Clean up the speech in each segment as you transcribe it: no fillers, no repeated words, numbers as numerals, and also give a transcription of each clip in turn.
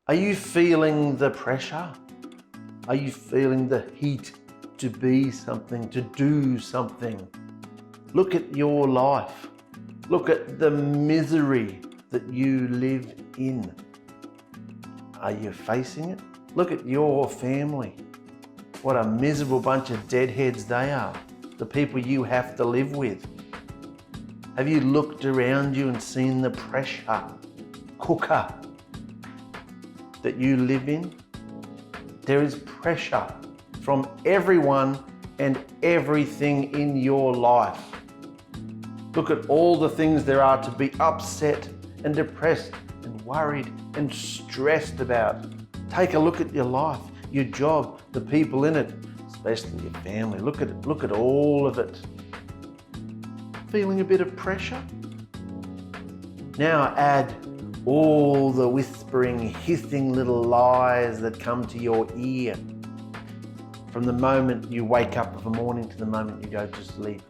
Are you feeling the pressure? Are you feeling the heat to be something, to do something? Look at your life. Look at the misery that you live in. Are you facing it? Look at your family. What a miserable bunch of deadheads they are. The people you have to live with. Have you looked around you and seen the pressure cooker that you live in? There is pressure from everyone and everything in your life. Look at all the things there are to be upset and depressed and worried and stressed about. Take a look at your life, your job, the people in it, especially your family. Look at all of it. Feeling a bit of pressure? Now add all the whispering, hissing little lies that come to your ear from the moment you wake up of a morning to the moment you go to sleep.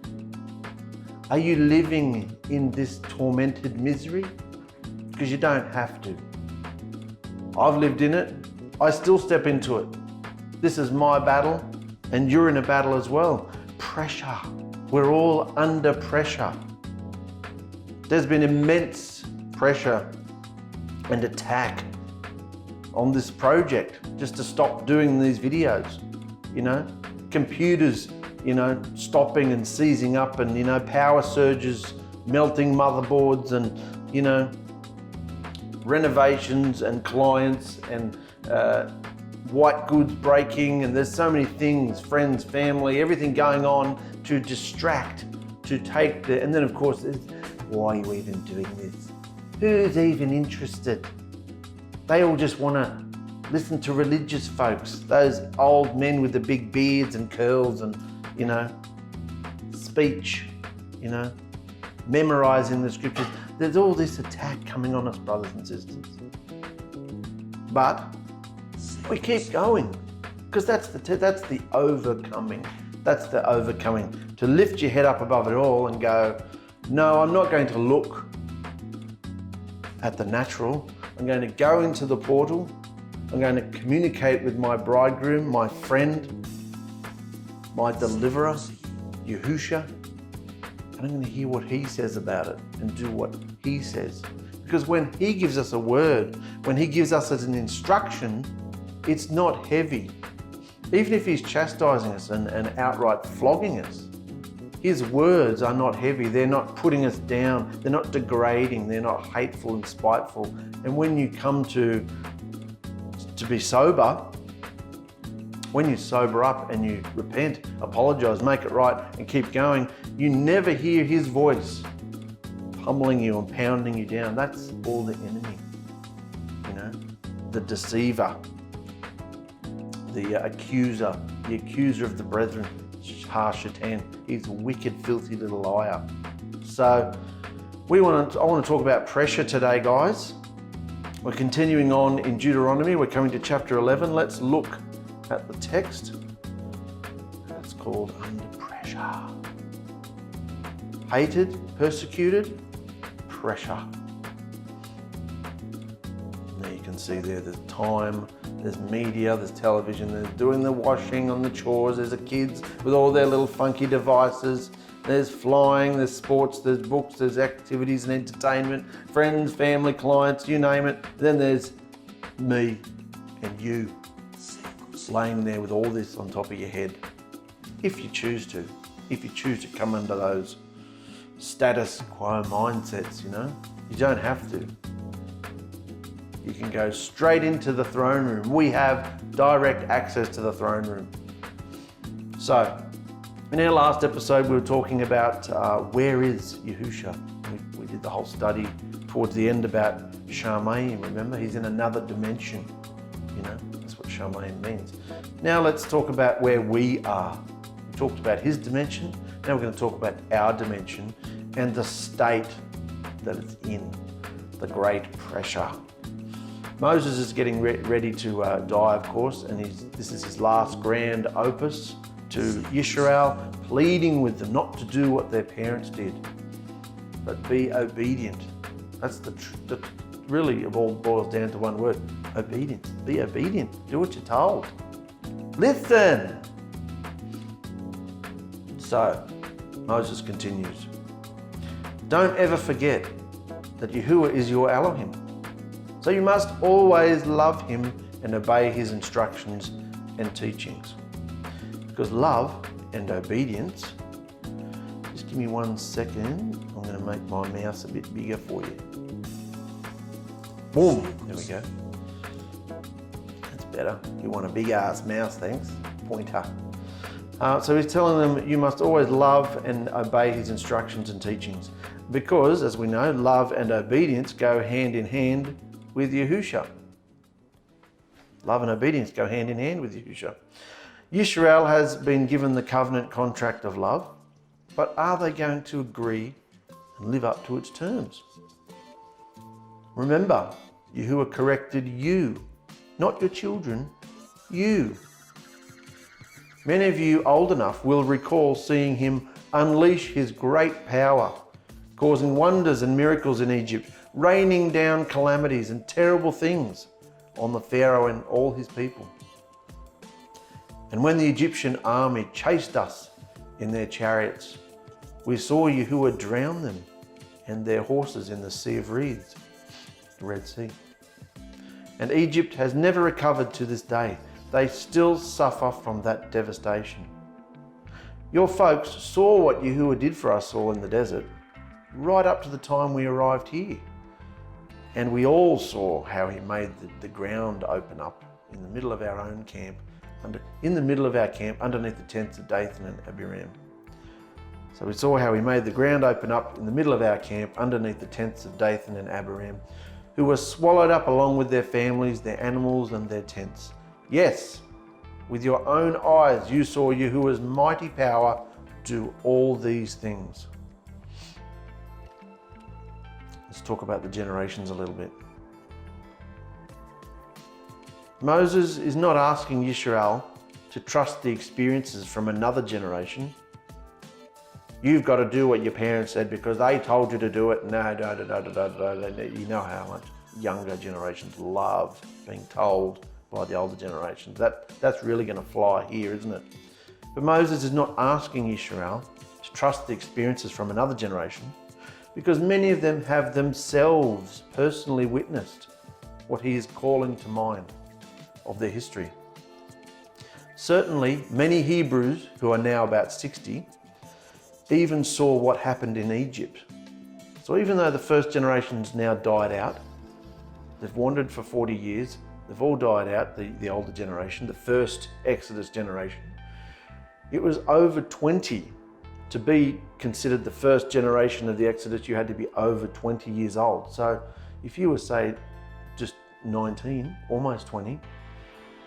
Are you living in this tormented misery? Because you don't have to. I've lived in it. I still step into it. This is my battle, and you're in a battle as well. Pressure. We're all under pressure. There's been immense pressure and attack on this project just to stop doing these videos. Computers, stopping and seizing up, and power surges, melting motherboards, and renovations and clients and white goods breaking, and there's so many things, friends, family, everything going on to distract, to take and then of course, why are you even doing this? Who's even interested? They all just want to listen to religious folks, those old men with the big beards and curls and, speech, memorizing the scriptures. There's all this attack coming on us, brothers and sisters. But we keep going, because that's the overcoming. That's the overcoming. To lift your head up above it all and go, no, I'm not going to look at the natural. I'm going to go into the portal. I'm going to communicate with my bridegroom, my friend, my deliverer, Yahushua, and I'm going to hear what he says about it and do what he says. Because when he gives us a word, when he gives us as an instruction, it's not heavy. Even if he's chastising us and outright flogging us, his words are not heavy. They're not putting us down. They're not degrading. They're not hateful and spiteful. And when you come to be sober, when you sober up and you repent, apologize, make it right, and keep going, you never hear his voice pummeling you and pounding you down. That's all the enemy, the deceiver, the accuser of the brethren, Ⅎ𝗏. He's a wicked, filthy little liar. So I want to talk about pressure today, guys. We're continuing on in Deuteronomy. We're coming to chapter 11. Let's look at the text. It's called Under Pressure. Hated, persecuted, pressure. Now you can see there's time, there's media, there's television, there's doing the washing on the chores, there's the kids with all their little funky devices, there's flying, there's sports, there's books, there's activities and entertainment, friends, family, clients, you name it. Then there's me and you laying there with all this on top of your head. If you choose to come under those status quo mindsets, you don't have to. You can go straight into the throne room. We have direct access to the throne room. So, in our last episode, we were talking about where is Yahushua. We did the whole study towards the end about 𝔹𝕚𝗡. Remember, he's in another dimension. That's what 𝔹𝕚𝗡 means. Now let's talk about where we are. We talked about his dimension. Now we're going to talk about our dimension and the state that it's in, the great pressure. Moses is getting ready to die, of course, and this is his last grand opus to Israel, pleading with them not to do what their parents did, but be obedient. That's really it all boils down to one word: obedience. Be obedient. Do what you're told. Listen. So, Moses continues. Don't ever forget that Yahuwah is your Elohim. So you must always love him and obey his instructions and teachings. Because love and obedience, just give me 1 second. I'm going to make my mouse a bit bigger for you. Boom, there we go. That's better. You want a big ass mouse, thanks. Pointer. So he's telling them you must always love and obey his instructions and teachings. Because, as we know, love and obedience go hand in hand with Yahushua. Love and obedience go hand in hand with Yahushua. Yisrael has been given the covenant contract of love, but are they going to agree and live up to its terms? Remember, Yahuwah corrected you, not your children, you. Many of you old enough will recall seeing him unleash his great power, causing wonders and miracles in Egypt, raining down calamities and terrible things on the Pharaoh and all his people. And when the Egyptian army chased us in their chariots, we saw Yahuwah drown them and their horses in the Sea of Reeds, the Red Sea. And Egypt has never recovered to this day. They still suffer from that devastation. Your folks saw what Yahuwah did for us all in the desert, right up to the time we arrived here. And we all saw how he made the ground open up in the middle of our own camp, underneath the tents of Dathan and Abiram. So we saw how he made the ground open up in the middle of our camp, underneath the tents of Dathan and Abiram, who were swallowed up along with their families, their animals, and their tents. Yes, with your own eyes you saw Yahuwah's mighty power do all these things. Let's talk about the generations a little bit. Moses is not asking Yisrael to trust the experiences from another generation. You've got to do what your parents said because they told you to do it. No. You know how much younger generations love being told by the older generations. That's really going to fly here, isn't it? But Moses is not asking Yisrael to trust the experiences from another generation because many of them have themselves personally witnessed what he is calling to mind of their history. Certainly, many Hebrews who are now about 60 even saw what happened in Egypt. So even though the first generation's now died out, they've wandered for 40 years, they've all died out, the older generation, the first Exodus generation. It was over 20. To be considered the first generation of the Exodus, you had to be over 20 years old. So if you were, say, just 19, almost 20,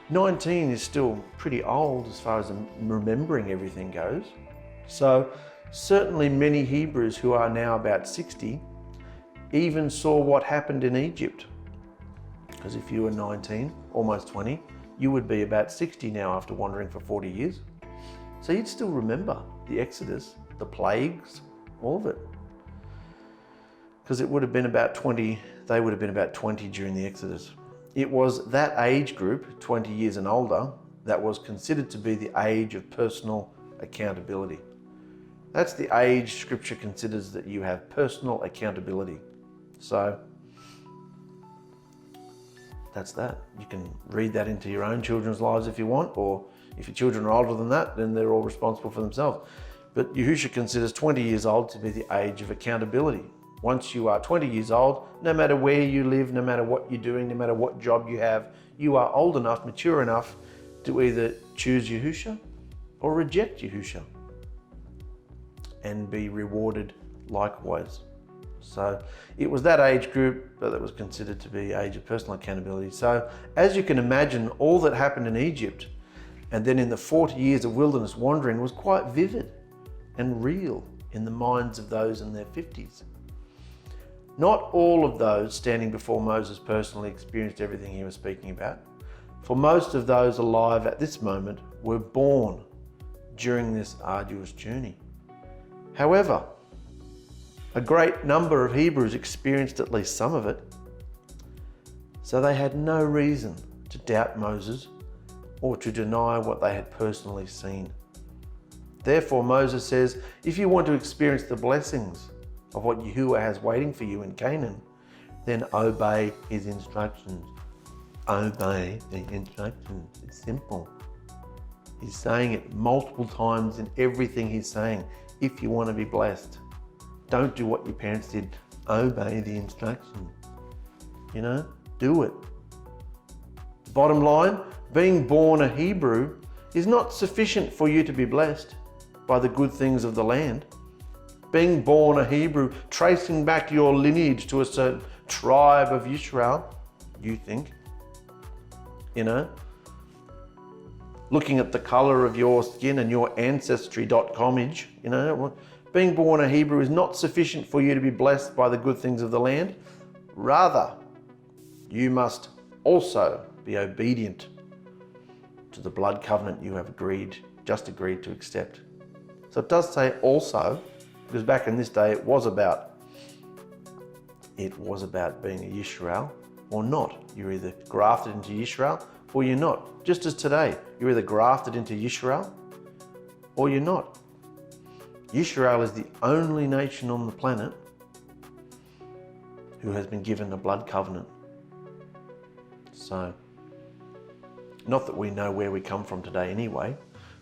19 is still pretty old as far as remembering everything goes. So certainly many Hebrews who are now about 60 even saw what happened in Egypt. Because if you were 19, almost 20, you would be about 60 now after wandering for 40 years. So you'd still remember the Exodus, the plagues, all of it. Because it would have been about 20, they would have been about 20 during the Exodus. It was that age group, 20 years and older, that was considered to be the age of personal accountability. That's the age Scripture considers that you have personal accountability. So that's that. You can read that into your own children's lives if you want, or if your children are older than that, then they're all responsible for themselves. But Yahushua considers 20 years old to be the age of accountability. Once you are 20 years old, no matter where you live, no matter what you're doing, no matter what job you have, you are old enough, mature enough to either choose Yahushua or reject Yahushua and be rewarded likewise. So it was that age group that was considered to be age of personal accountability. So as you can imagine, all that happened in Egypt and then in the 40 years of wilderness wandering was quite vivid and real in the minds of those in their 50s. Not all of those standing before Moses personally experienced everything he was speaking about, for most of those alive at this moment were born during this arduous journey. However, a great number of Hebrews experienced at least some of it. So they had no reason to doubt Moses or to deny what they had personally seen. Therefore, Moses says, if you want to experience the blessings of what Yahuwah has waiting for you in Canaan, then obey his instructions. Obey the instructions. It's simple. He's saying it multiple times in everything he's saying. If you want to be blessed, don't do what your parents did. Obey the instructions. You know, do it. Bottom line, being born a Hebrew is not sufficient for you to be blessed by the good things of the land. Being born a Hebrew, tracing back your lineage to a certain tribe of Israel, you think, you know, looking at the color of your skin and your ancestry.comage, you know, being born a Hebrew is not sufficient for you to be blessed by the good things of the land. Rather, you must also be obedient to the blood covenant you have just agreed to accept. So it does say also, because back in this day it was about being a Yisrael or not. You're either grafted into Yisrael or you're not. Just as today, you're either grafted into Yisrael or you're not. Yisrael is the only nation on the planet who has been given a blood covenant. So, not that we know where we come from today anyway,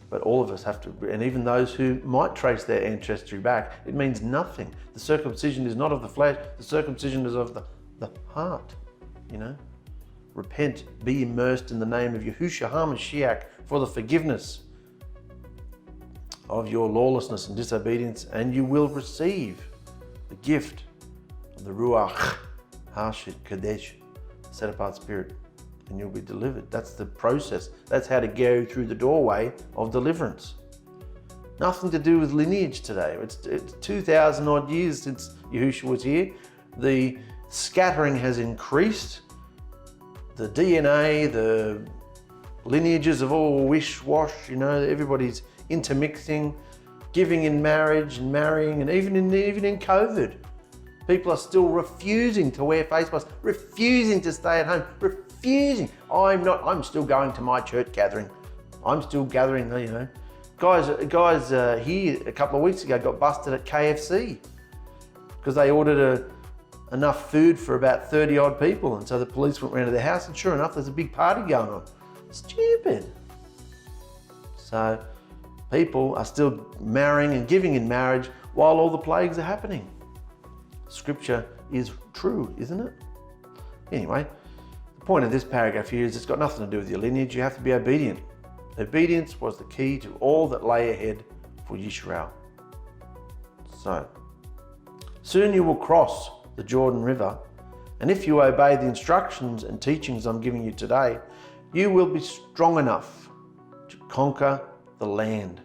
but all of us have to, and even those who might trace their ancestry back, it means nothing. The circumcision is not of the flesh, the circumcision is of the heart, you know. Repent, be immersed in the name of Yahushua HaMashiach for the forgiveness of your lawlessness and disobedience, and you will receive the gift of the Ruach HaKodesh, set apart spirit, and you'll be delivered. That's the process. That's how to go through the doorway of deliverance. Nothing to do with lineage today. It's 2,000 odd years since Yahushua was here. The scattering has increased. The DNA, the lineages of all wish-wash, you know, everybody's intermixing, giving in marriage and marrying, and even in COVID. People are still refusing to wear face masks, refusing to stay at home, refusing. I'm still going to my church gathering. I'm still gathering, you know. Guys here a couple of weeks ago got busted at KFC because they ordered enough food for about 30 odd people, and so the police went round to their house, and sure enough, there's a big party going on. Stupid. So people are still marrying and giving in marriage while all the plagues are happening. Scripture is true, isn't it? Anyway, the point of this paragraph here is it's got nothing to do with your lineage. You have to be obedient. Obedience was the key to all that lay ahead for Yisrael. So, soon you will cross the Jordan River, and if you obey the instructions and teachings I'm giving you today, you will be strong enough to conquer the land.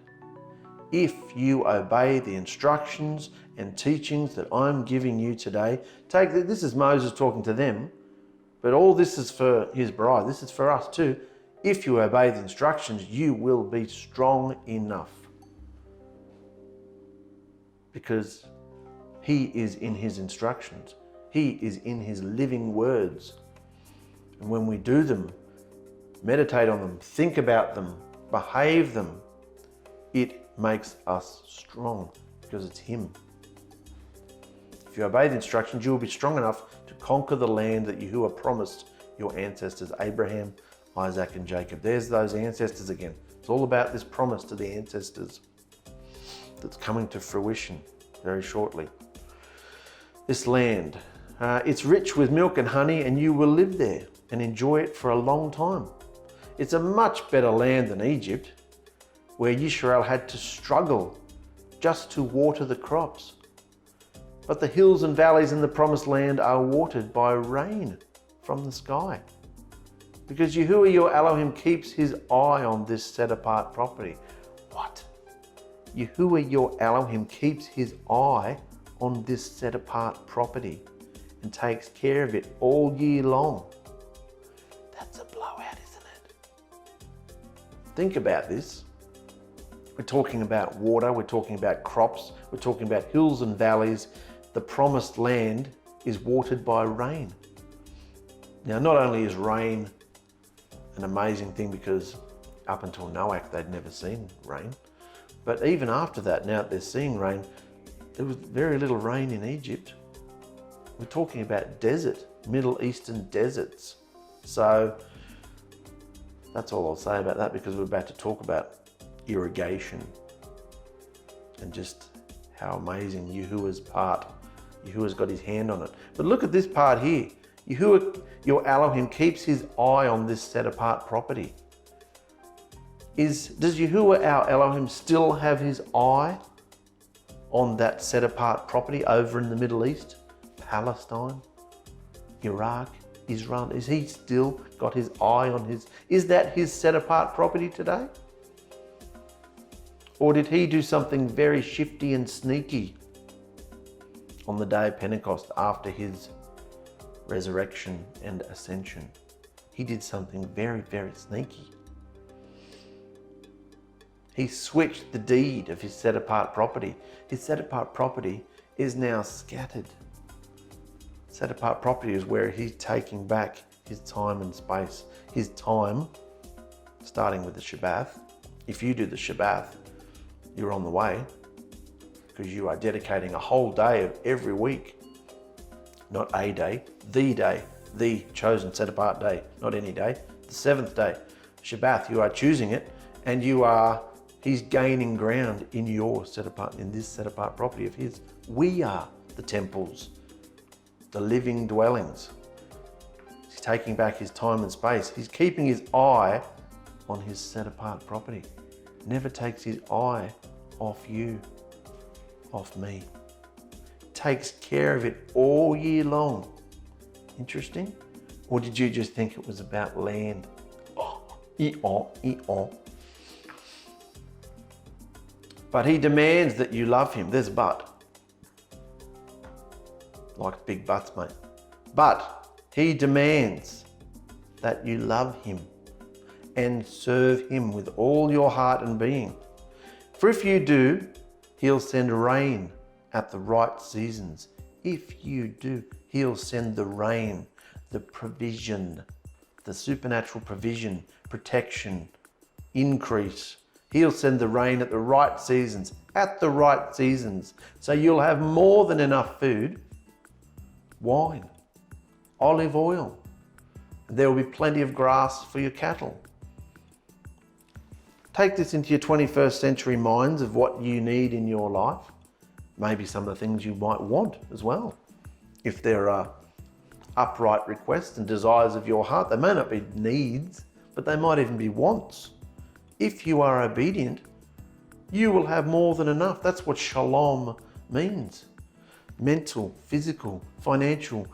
If you obey the instructions and teachings that I'm giving you today, this is Moses talking to them, but all this is for his bride. This is for us too. If you obey the instructions, you will be strong enough, because he is in his instructions. He is in his living words. And when we do them, meditate on them, think about them, behave them, it makes us strong because it's him. If you obey the instructions, you will be strong enough to conquer the land that Yahuwah promised your ancestors, Abraham, Isaac, and Jacob. There's those ancestors again. It's all about this promise to the ancestors that's coming to fruition very shortly. This land, it's rich with milk and honey, and you will live there and enjoy it for a long time. It's a much better land than Egypt, where Yisrael had to struggle just to water the crops. But the hills and valleys in the promised land are watered by rain from the sky, because Yahuwah your Elohim keeps his eye on this set-apart property. What? Yahuwah your Elohim keeps his eye on this set-apart property and takes care of it all year long. That's a blowout, isn't it? Think about this. We're talking about water, we're talking about crops, we're talking about hills and valleys. The promised land is watered by rain. Now, not only is rain an amazing thing because up until Noach, they'd never seen rain, but even after that, now that they're seeing rain, there was very little rain in Egypt. We're talking about desert, Middle Eastern deserts. So that's all I'll say about that, because we're about to talk about irrigation and just how amazing Yahuwah's part. Yahuwah's got his hand on it. But look at this part here. Yahuwah, your Elohim, keeps his eye on this set apart property. Does Yahuwah, our Elohim, still have his eye on that set apart property over in the Middle East? Palestine, Iraq, Israel, is he still got his eye on is that his set apart property today? Or did he do something very shifty and sneaky on the day of Pentecost after his resurrection and ascension? He did something very, very sneaky. He switched the deed of his set apart property. His set apart property is now scattered. Set apart property is where he's taking back his time and space. His time, starting with the Shabbat. If you do the Shabbat, you're on the way, because you are dedicating a whole day of every week. Not a day, the chosen set apart day, not any day. The seventh day, Shabbat, you are choosing it, and he's gaining ground in your set apart, in this set apart property of his. We are the temples, the living dwellings. He's taking back his time and space. He's keeping his eye on his set apart property. Never takes his eye off you, off me. Takes care of it all year long. Interesting? Or did you just think it was about land? But he demands that you love him. There's but. Like big butts, mate. But he demands that you love him and serve him with all your heart and being. For if you do, he'll send rain at the right seasons. If you do, he'll send the rain, the provision, the supernatural provision, protection, increase. He'll send the rain at the right seasons, So you'll have more than enough food, wine, olive oil. There will be plenty of grass for your cattle. Take this into your 21st century minds of what you need in your life. Maybe some of the things you might want as well. If there are upright requests and desires of your heart, they may not be needs, but they might even be wants. If you are obedient, you will have more than enough. That's what shalom means. Mental, physical, financial,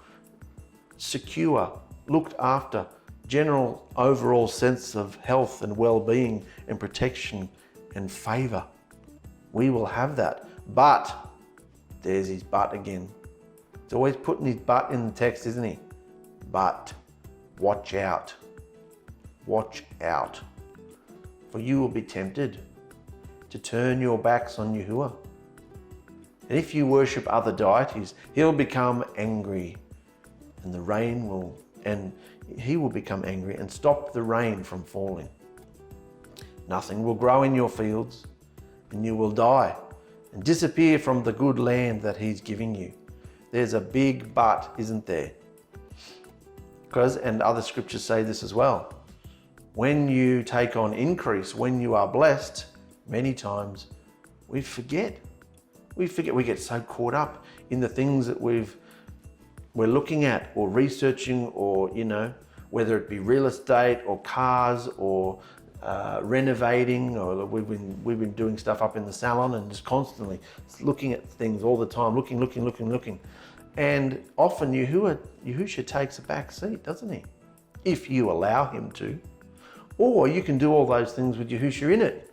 secure, looked after, general overall sense of health and well-being and protection and favor. We will have that. But, there's his but again. He's always putting his but in the text, isn't he? But, watch out. Watch out. For you will be tempted to turn your backs on Yahuwah. And if you worship other deities, he'll become angry, and he will become angry and stop the rain from falling. Nothing will grow in your fields, and you will die and disappear from the good land that he's giving you. There's a big but, isn't there? And other scriptures say this as well. When you take on increase, when you are blessed, many times we forget. We get so caught up in the things that we're looking at or researching, or, whether it be real estate or cars or renovating, or we've been doing stuff up in the salon and just constantly looking at things all the time, looking. And often Yahushua takes a back seat, doesn't he? If you allow him to. Or you can do all those things with Yahushua in it,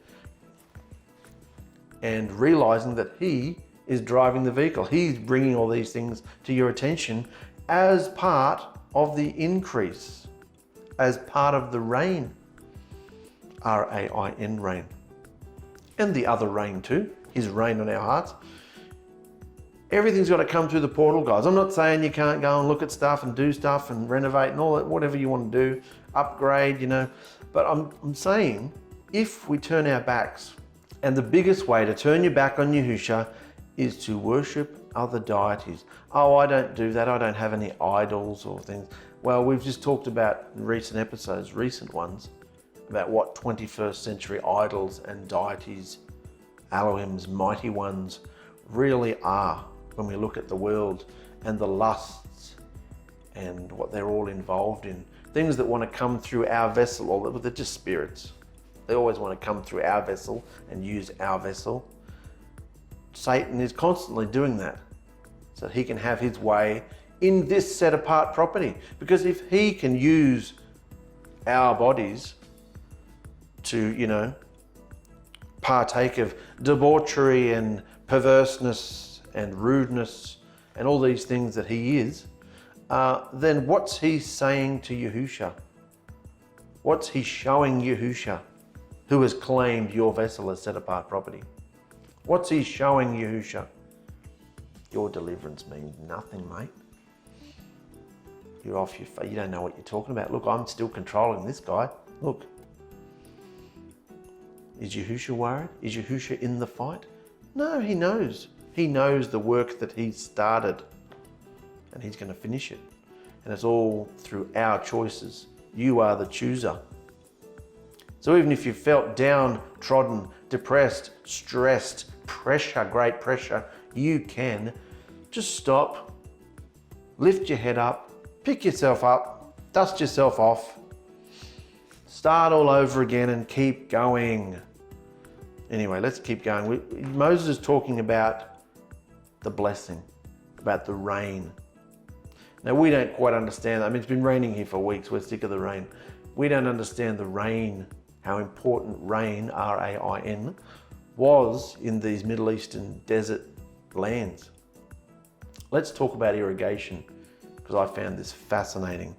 and realizing that he is driving the vehicle. He's bringing all these things to your attention as part of the increase, as part of the rain, R-A-I-N, rain. And the other rain too, his rain on our hearts. Everything's got to come through the portal, guys. I'm not saying you can't go and look at stuff and do stuff and renovate and all that, whatever you want to do, upgrade, you know. But I'm saying if we turn our backs, and the biggest way to turn your back on Yahusha is to worship other deities. Oh, I don't do that. I don't have any idols or things. Well, we've just talked about in recent episodes, recent ones, about what 21st century idols and deities, Elohim's mighty ones, really are when we look at the world and the lusts and what they're all involved in. Things that want to come through our vessel, or they're just spirits. They always want to come through our vessel and use our vessel. Satan is constantly doing that so that he can have his way in this set apart property. Because if he can use our bodies to, you know, partake of debauchery and perverseness and rudeness and all these things that he is, then what's he saying to Yahusha? What's he showing Yahusha, who has claimed your vessel as set apart property? What's he showing Yahusha? Your deliverance means nothing, mate. You're off your feet. You don't know what you're talking about. Look, I'm still controlling this guy. Look. Is Yahusha worried? Is Yahusha in the fight? No, he knows. He knows the work that he started and he's going to finish it. And it's all through our choices. You are the chooser. So even if you felt downtrodden, depressed, stressed, pressure, great pressure, you can just stop, lift your head up, pick yourself up, dust yourself off, start all over again and keep going. Anyway, let's keep going. Moses is talking about the blessing, about the rain. Now, we don't quite understand that. I mean, it's been raining here for weeks. We're sick of the rain. We don't understand the rain, how important rain, R-A-I-N, was in these Middle Eastern desert lands. Let's talk about irrigation, because I found this fascinating.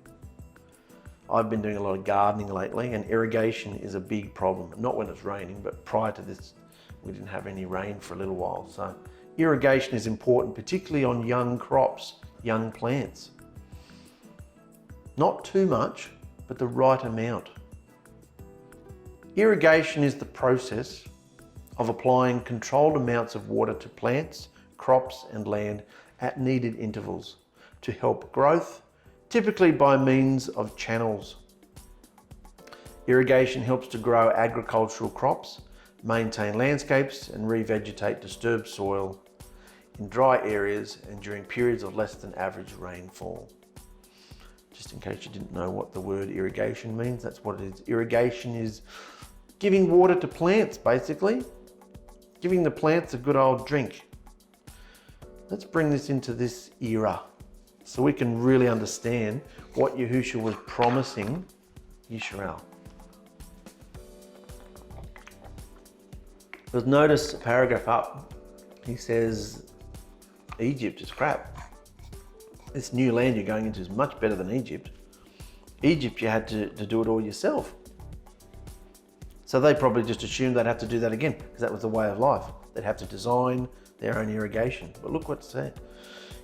I've been doing a lot of gardening lately, and irrigation is a big problem. Not when it's raining, but prior to this, we didn't have any rain for a little while. So irrigation is important, particularly on young crops, young plants. Not too much, but the right amount. Irrigation is the process of applying controlled amounts of water to plants, crops, and land at needed intervals to help growth, typically by means of channels. Irrigation helps to grow agricultural crops, maintain landscapes, and revegetate disturbed soil in dry areas and during periods of less than average rainfall. Just in case you didn't know what the word irrigation means, that's what it is. Irrigation is giving water to plants, basically. Giving the plants a good old drink. Let's bring this into this era so we can really understand what Yahusha was promising Yisrael. Because notice a paragraph up, he says, Egypt is crap. This new land you're going into is much better than Egypt. Egypt, you had to do it all yourself. So they probably just assumed they'd have to do that again, because that was the way of life. They'd have to design their own irrigation. But look what's there.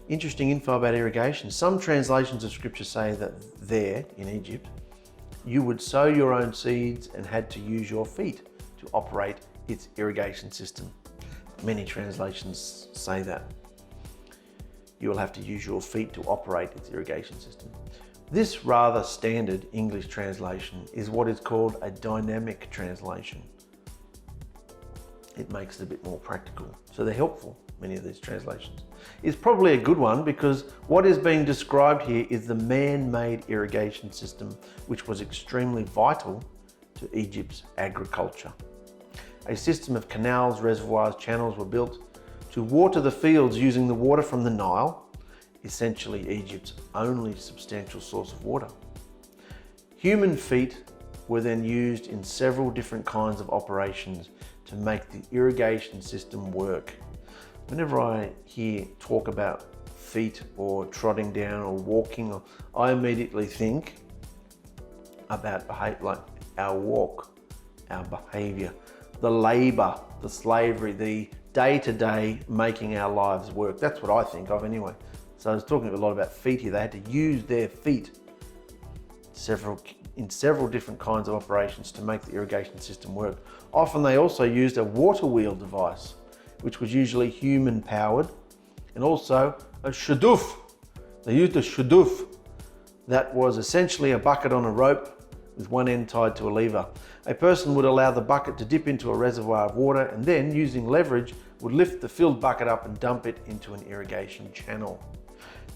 Interesting info about irrigation. Some translations of scripture say that there, in Egypt, you would sow your own seeds and had to use your feet to operate its irrigation system. Many translations say that. You will have to use your feet to operate its irrigation system. This rather standard English translation is what is called a dynamic translation. It makes it a bit more practical. So they're helpful, many of these translations. It's probably a good one because what is being described here is the man-made irrigation system, which was extremely vital to Egypt's agriculture. A system of canals, reservoirs, channels were built to water the fields using the water from the Nile, essentially Egypt's only substantial source of water. Human feet were then used in several different kinds of operations to make the irrigation system work. Whenever I hear talk about feet or trotting down or walking, I immediately think about like our walk, our behavior, the labor, the slavery, the day to day making our lives work. That's what I think of anyway. So I was talking a lot about feet here. They had to use their feet in several different kinds of operations to make the irrigation system work. Often they also used a water wheel device, which was usually human powered, and also a 𝔕𝕤𝕐. They used a 𝔕𝕤𝕐. That was essentially a bucket on a rope with one end tied to a lever. A person would allow the bucket to dip into a reservoir of water and then, using leverage, would lift the filled bucket up and dump it into an irrigation channel.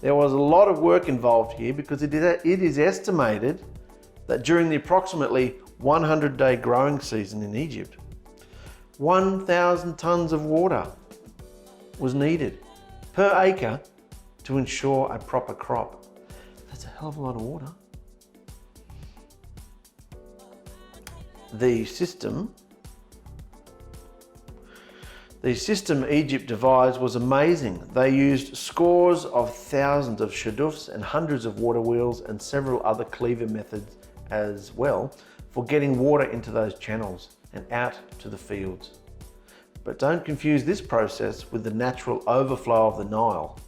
There was a lot of work involved here because it is estimated that during the approximately 100-day growing season in Egypt, 1,000 tons of water was needed per acre to ensure a proper crop. That's a hell of a lot of water. The system Egypt devised was amazing. They used scores of thousands of 𝔕𝕤𝕐s and hundreds of water wheels and several other cleaver methods as well for getting water into those channels and out to the fields. But don't confuse this process with the natural overflow of the Nile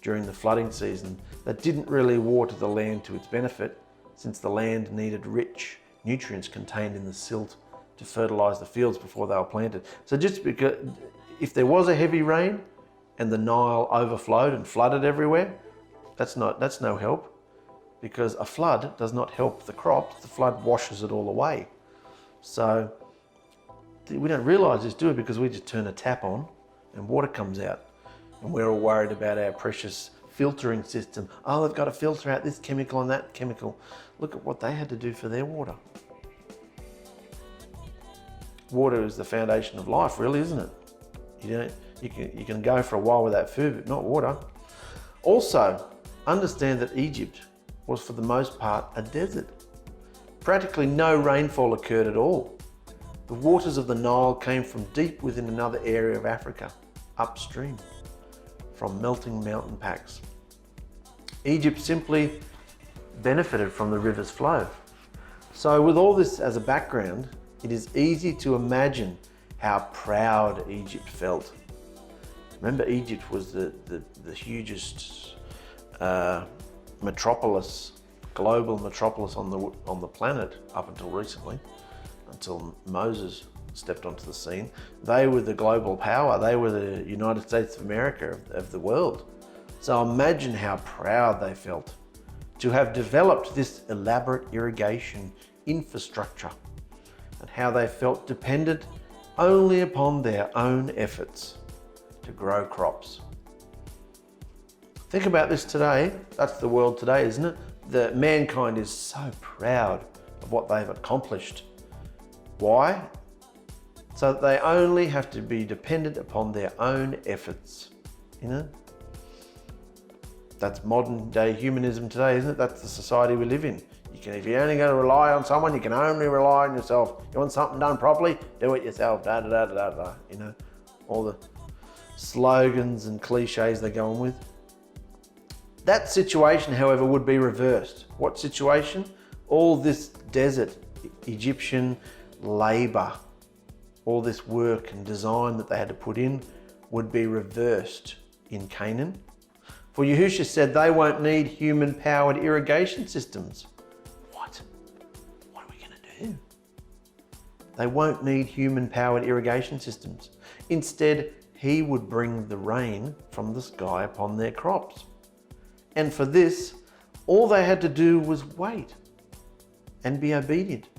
during the flooding season that didn't really water the land to its benefit, since the land needed rich nutrients contained in the silt to fertilize the fields before they were planted. So just because if there was a heavy rain and the Nile overflowed and flooded everywhere, that's no help, because a flood does not help the crops. The flood washes it all away. So we don't realize this, do we? Because we just turn a tap on and water comes out, and we're all worried about our precious filtering system. Oh, they've got to filter out this chemical and that chemical. Look at what they had to do for their water. Water is the foundation of life, really, isn't it? You can go for a while without food, but not water. Also, understand that Egypt was for the most part a desert. Practically no rainfall occurred at all. The waters of the Nile came from deep within another area of Africa, upstream, from melting mountain packs. Egypt simply benefited from the river's flow. So with all this as a background, it is easy to imagine how proud Egypt felt. Remember, Egypt was the hugest metropolis, global metropolis on the planet up until recently, until Moses stepped onto the scene. They were the global power. They were the United States of America of the world. So imagine how proud they felt to have developed this elaborate irrigation infrastructure, and how they felt dependent only upon their own efforts to grow crops. Think about this today. That's the world today, isn't it? That mankind is so proud of what they've accomplished. Why? So that they only have to be dependent upon their own efforts. That's modern day humanism today, isn't it? That's the society we live in. If you're only going to rely on someone, you can only rely on yourself. You want something done properly, do it yourself. Da da da da da. All the slogans and cliches they're going with. That situation, however, would be reversed. What situation? All this desert Egyptian labor, all this work and design that they had to put in would be reversed in Canaan. For Yahushua said they won't need human-powered irrigation systems. What are we going to do? They won't need human-powered irrigation systems. Instead, he would bring the rain from the sky upon their crops. And for this, all they had to do was wait and be obedient,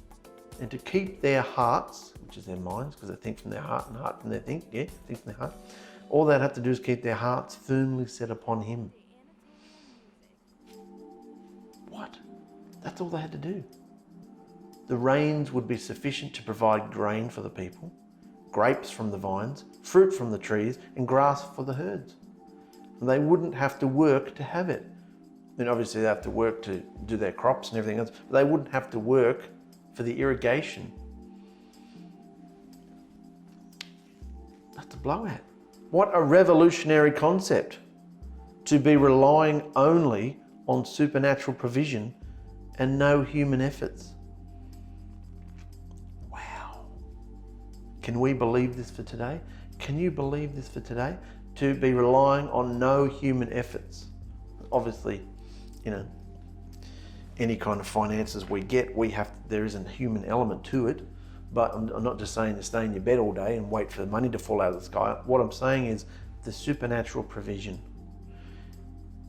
and to keep their hearts, which is their minds, because they think from their heart and heart from their think from their heart. All they'd have to do is keep their hearts firmly set upon him. What? That's all they had to do. The rains would be sufficient to provide grain for the people, grapes from the vines, fruit from the trees, and grass for the herds. And they wouldn't have to work to have it. Then obviously they have to work to do their crops and everything else, but they wouldn't have to work for the irrigation. That's a blowout. What a revolutionary concept, to be relying only on supernatural provision and no human efforts. Wow. Can we believe this for today? Can you believe this for today? To be relying on no human efforts. Obviously, any kind of finances we get, there is a human element to it. But I'm not just saying to stay in your bed all day and wait for the money to fall out of the sky. What I'm saying is the supernatural provision.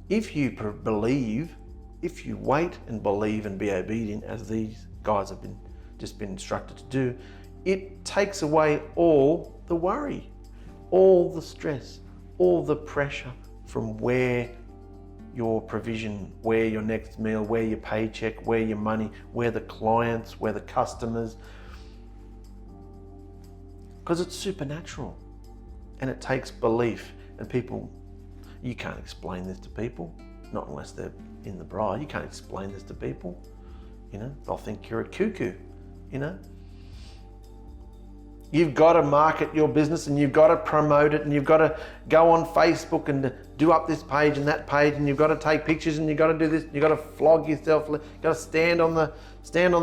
If you believe, if you wait and believe and be obedient, as these guys have just been instructed to do, it takes away all the worry, all the stress, all the pressure from where your provision, where your next meal, where your paycheck, where your money, where the clients, where the customers, because it's supernatural and it takes belief. And people, you can't explain this to people, not unless they're in the bride. You can't explain this to people. They'll think you're a cuckoo. You've got to market your business and you've got to promote it and you've got to go on Facebook and do up this page and that page and you've got to take pictures and you've got to do this, you've got to flog yourself, you've got to stand on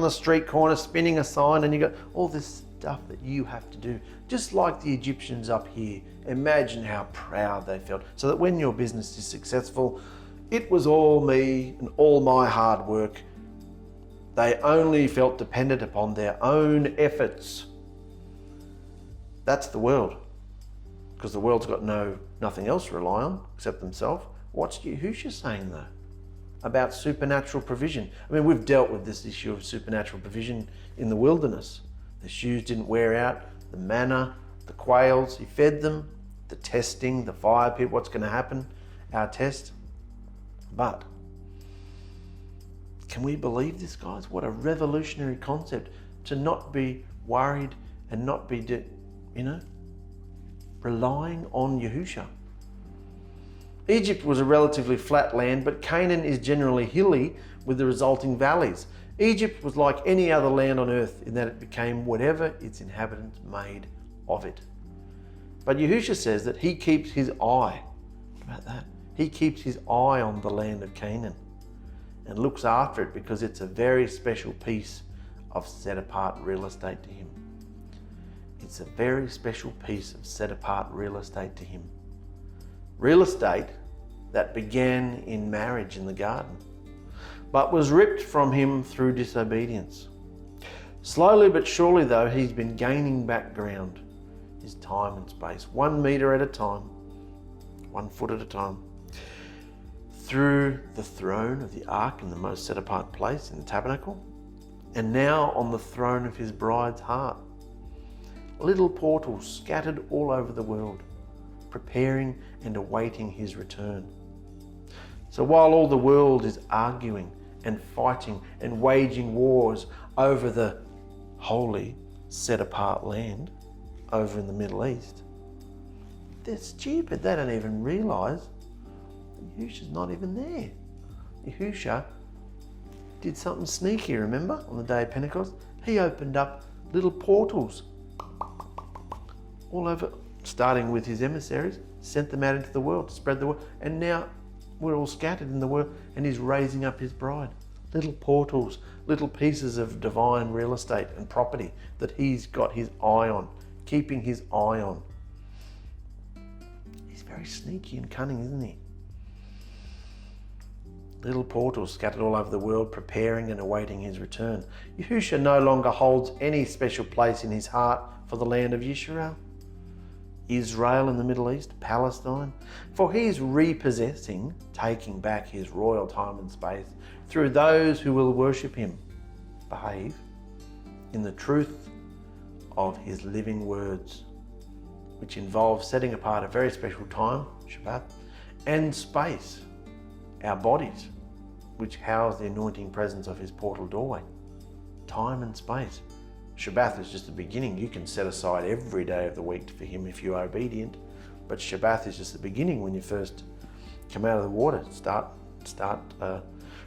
the street corner spinning a sign, and you've got all this stuff that you have to do. Just like the Egyptians up here. Imagine how proud they felt. So that when your business is successful, it was all me and all my hard work. They only felt dependent upon their own efforts. That's the world. Because the world's got nothing else to rely on except themselves. What's Yahushua saying though about supernatural provision? I mean, we've dealt with this issue of supernatural provision in the wilderness. The shoes didn't wear out, the manna, the quails, he fed them, the testing, the fire pit, what's going to happen, our test. But can we believe this, guys? What a revolutionary concept, to not be worried and not be, relying on Yahushua. Egypt was a relatively flat land, but Canaan is generally hilly with the resulting valleys. Egypt was like any other land on earth in that it became whatever its inhabitants made of it. But Yahushua says that he keeps his eye, what about that? He keeps his eye on the land of Canaan and looks after it because it's a very special piece of set apart real estate to him. It's a very special piece of set apart real estate to him. Real estate that began in marriage in the garden, but was ripped from him through disobedience. Slowly but surely though, he's been gaining back ground, his time and space, 1 meter at a time, 1 foot at a time, through the throne of the ark in the most set apart place in the tabernacle, and now on the throne of his bride's heart. Little portals scattered all over the world, preparing and awaiting his return. So while all the world is arguing and fighting and waging wars over the holy, set-apart land over in the Middle East, they're stupid. They don't even realise Yahushua's not even there. Yahushua did something sneaky, remember, on the day of Pentecost? He opened up little portals all over, starting with his emissaries, sent them out into the world to spread the word. And now we're all scattered in the world and he's raising up his bride. Little portals, little pieces of divine real estate and property that he's got his eye on, keeping his eye on. He's very sneaky and cunning, isn't he? Little portals scattered all over the world, preparing and awaiting his return. Yahushua no longer holds any special place in his heart for the land of Yisrael, Israel in the Middle East, Palestine, for he is repossessing, taking back his royal time and space through those who will worship him, behave in the truth of his living words, which involves setting apart a very special time, Shabbat, and space, our bodies, which house the anointing presence of his portal doorway. Time and space. Shabbat is just the beginning. You can set aside every day of the week for him if you are obedient, but Shabbat is just the beginning when you first come out of the water. Start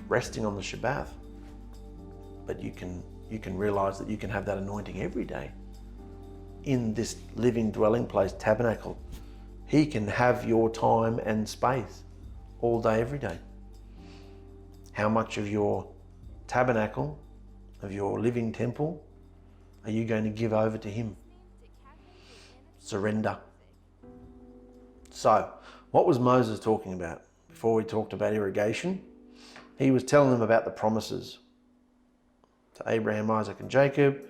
resting on the Shabbat. But you can realize that you can have that anointing every day in this living dwelling place, tabernacle. He can have your time and space all day, every day. How much of your tabernacle, of your living temple, are you going to give over to him? Surrender. So, what was Moses talking about? Before we talked about irrigation, he was telling them about the promises to Abraham, Isaac and Jacob.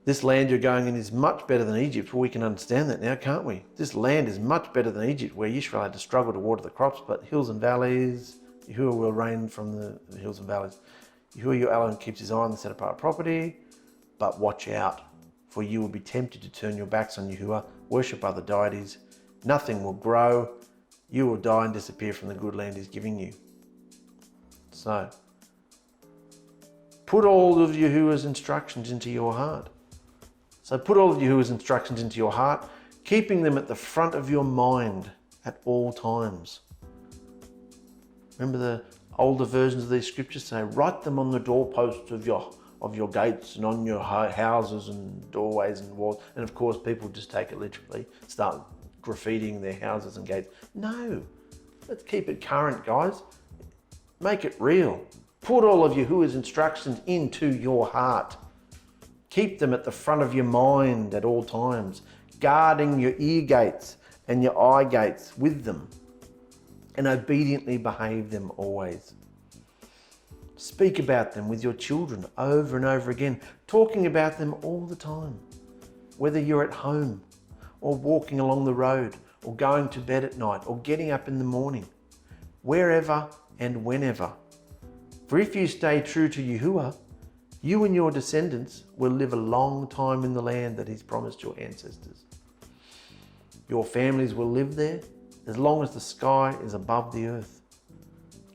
This land you're going in is much better than Egypt. Well, we can understand that now, can't we? This land is much better than Egypt, where Israel had to struggle to water the crops, but hills and valleys, 𝚑𝐴 will reign from the hills and valleys. 𝚑𝐴 your Elohim keeps his eye on the set apart property, but watch out, for you will be tempted to turn your backs on 𝚑𝐴, worship other deities. Nothing will grow. You will die and disappear from the good land he's giving you. So, put all of 𝚑𝐴's instructions into your heart. So put all of 𝚑𝐴's instructions into your heart, keeping them at the front of your mind at all times. Remember the older versions of these scriptures say, write them on the doorposts of your gates and on your houses and doorways and walls. And of course, people just take it literally, start graffitiing their houses and gates. No, let's keep it current, guys. Make it real. Put all of 𝚑𝐴's instructions into your heart. Keep them at the front of your mind at all times, guarding your ear gates and your eye gates with them, and obediently behave them always. Speak about them with your children over and over again, talking about them all the time, whether you're at home or walking along the road or going to bed at night or getting up in the morning, wherever and whenever. For if you stay true to 𝚑𝐴, you and your descendants will live a long time in the land that he's promised your ancestors. Your families will live there as long as the sky is above the earth.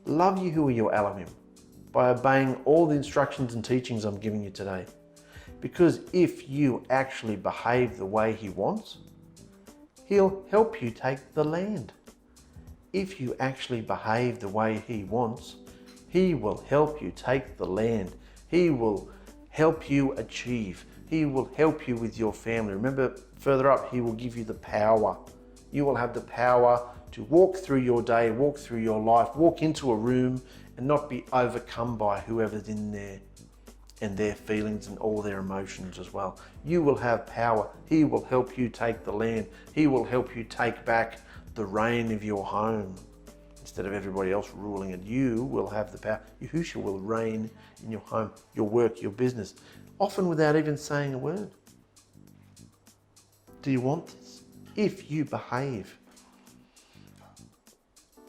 Love 𝚑𝐴 your Elohim by obeying all the instructions and teachings I'm giving you today. Because if you actually behave the way he wants, he'll help you take the land. If you actually behave the way he wants, he will help you take the land. He will help you achieve. He will help you with your family. Remember, further up, he will give you the power. You will have the power to walk through your day, walk through your life, walk into a room and not be overcome by whoever's in there and their feelings and all their emotions as well. You will have power. He will help you take the land. He will help you take back the reign of your home. Instead of everybody else ruling it, you will have the power. 𝚑𝐴 will reign in your home, your work, your business, often without even saying a word. Do you want this? If you behave,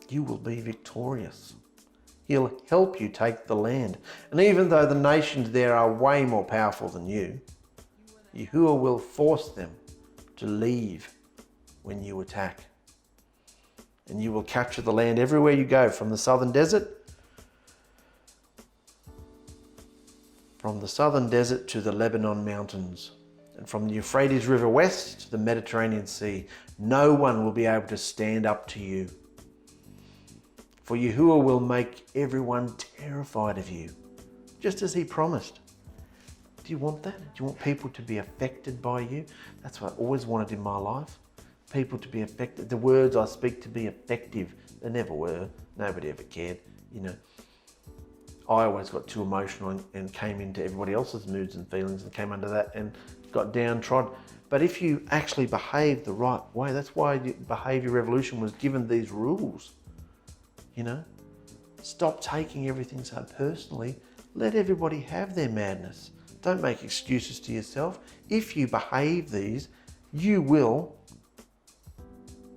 you will be victorious. He'll help you take the land. And even though the nations there are way more powerful than you, 𝚑𝐴 will force them to leave when you attack. And you will capture the land everywhere you go, from the southern desert to the Lebanon mountains, and from the Euphrates River west to the Mediterranean Sea. No one will be able to stand up to you. For 𝚑𝐴 will make everyone terrified of you, just as he promised. Do you want that? Do you want people to be affected by you? That's what I always wanted in my life. People to be affected. The words I speak to be effective. They never were. Nobody ever cared. You know, I always got too emotional and came into everybody else's moods and feelings and came under that and got downtrodden. But if you actually behave the right way, that's why Behavior Revolution was given these rules. You know, stop taking everything so personally. Let everybody have their madness. Don't make excuses to yourself. If you behave these, you will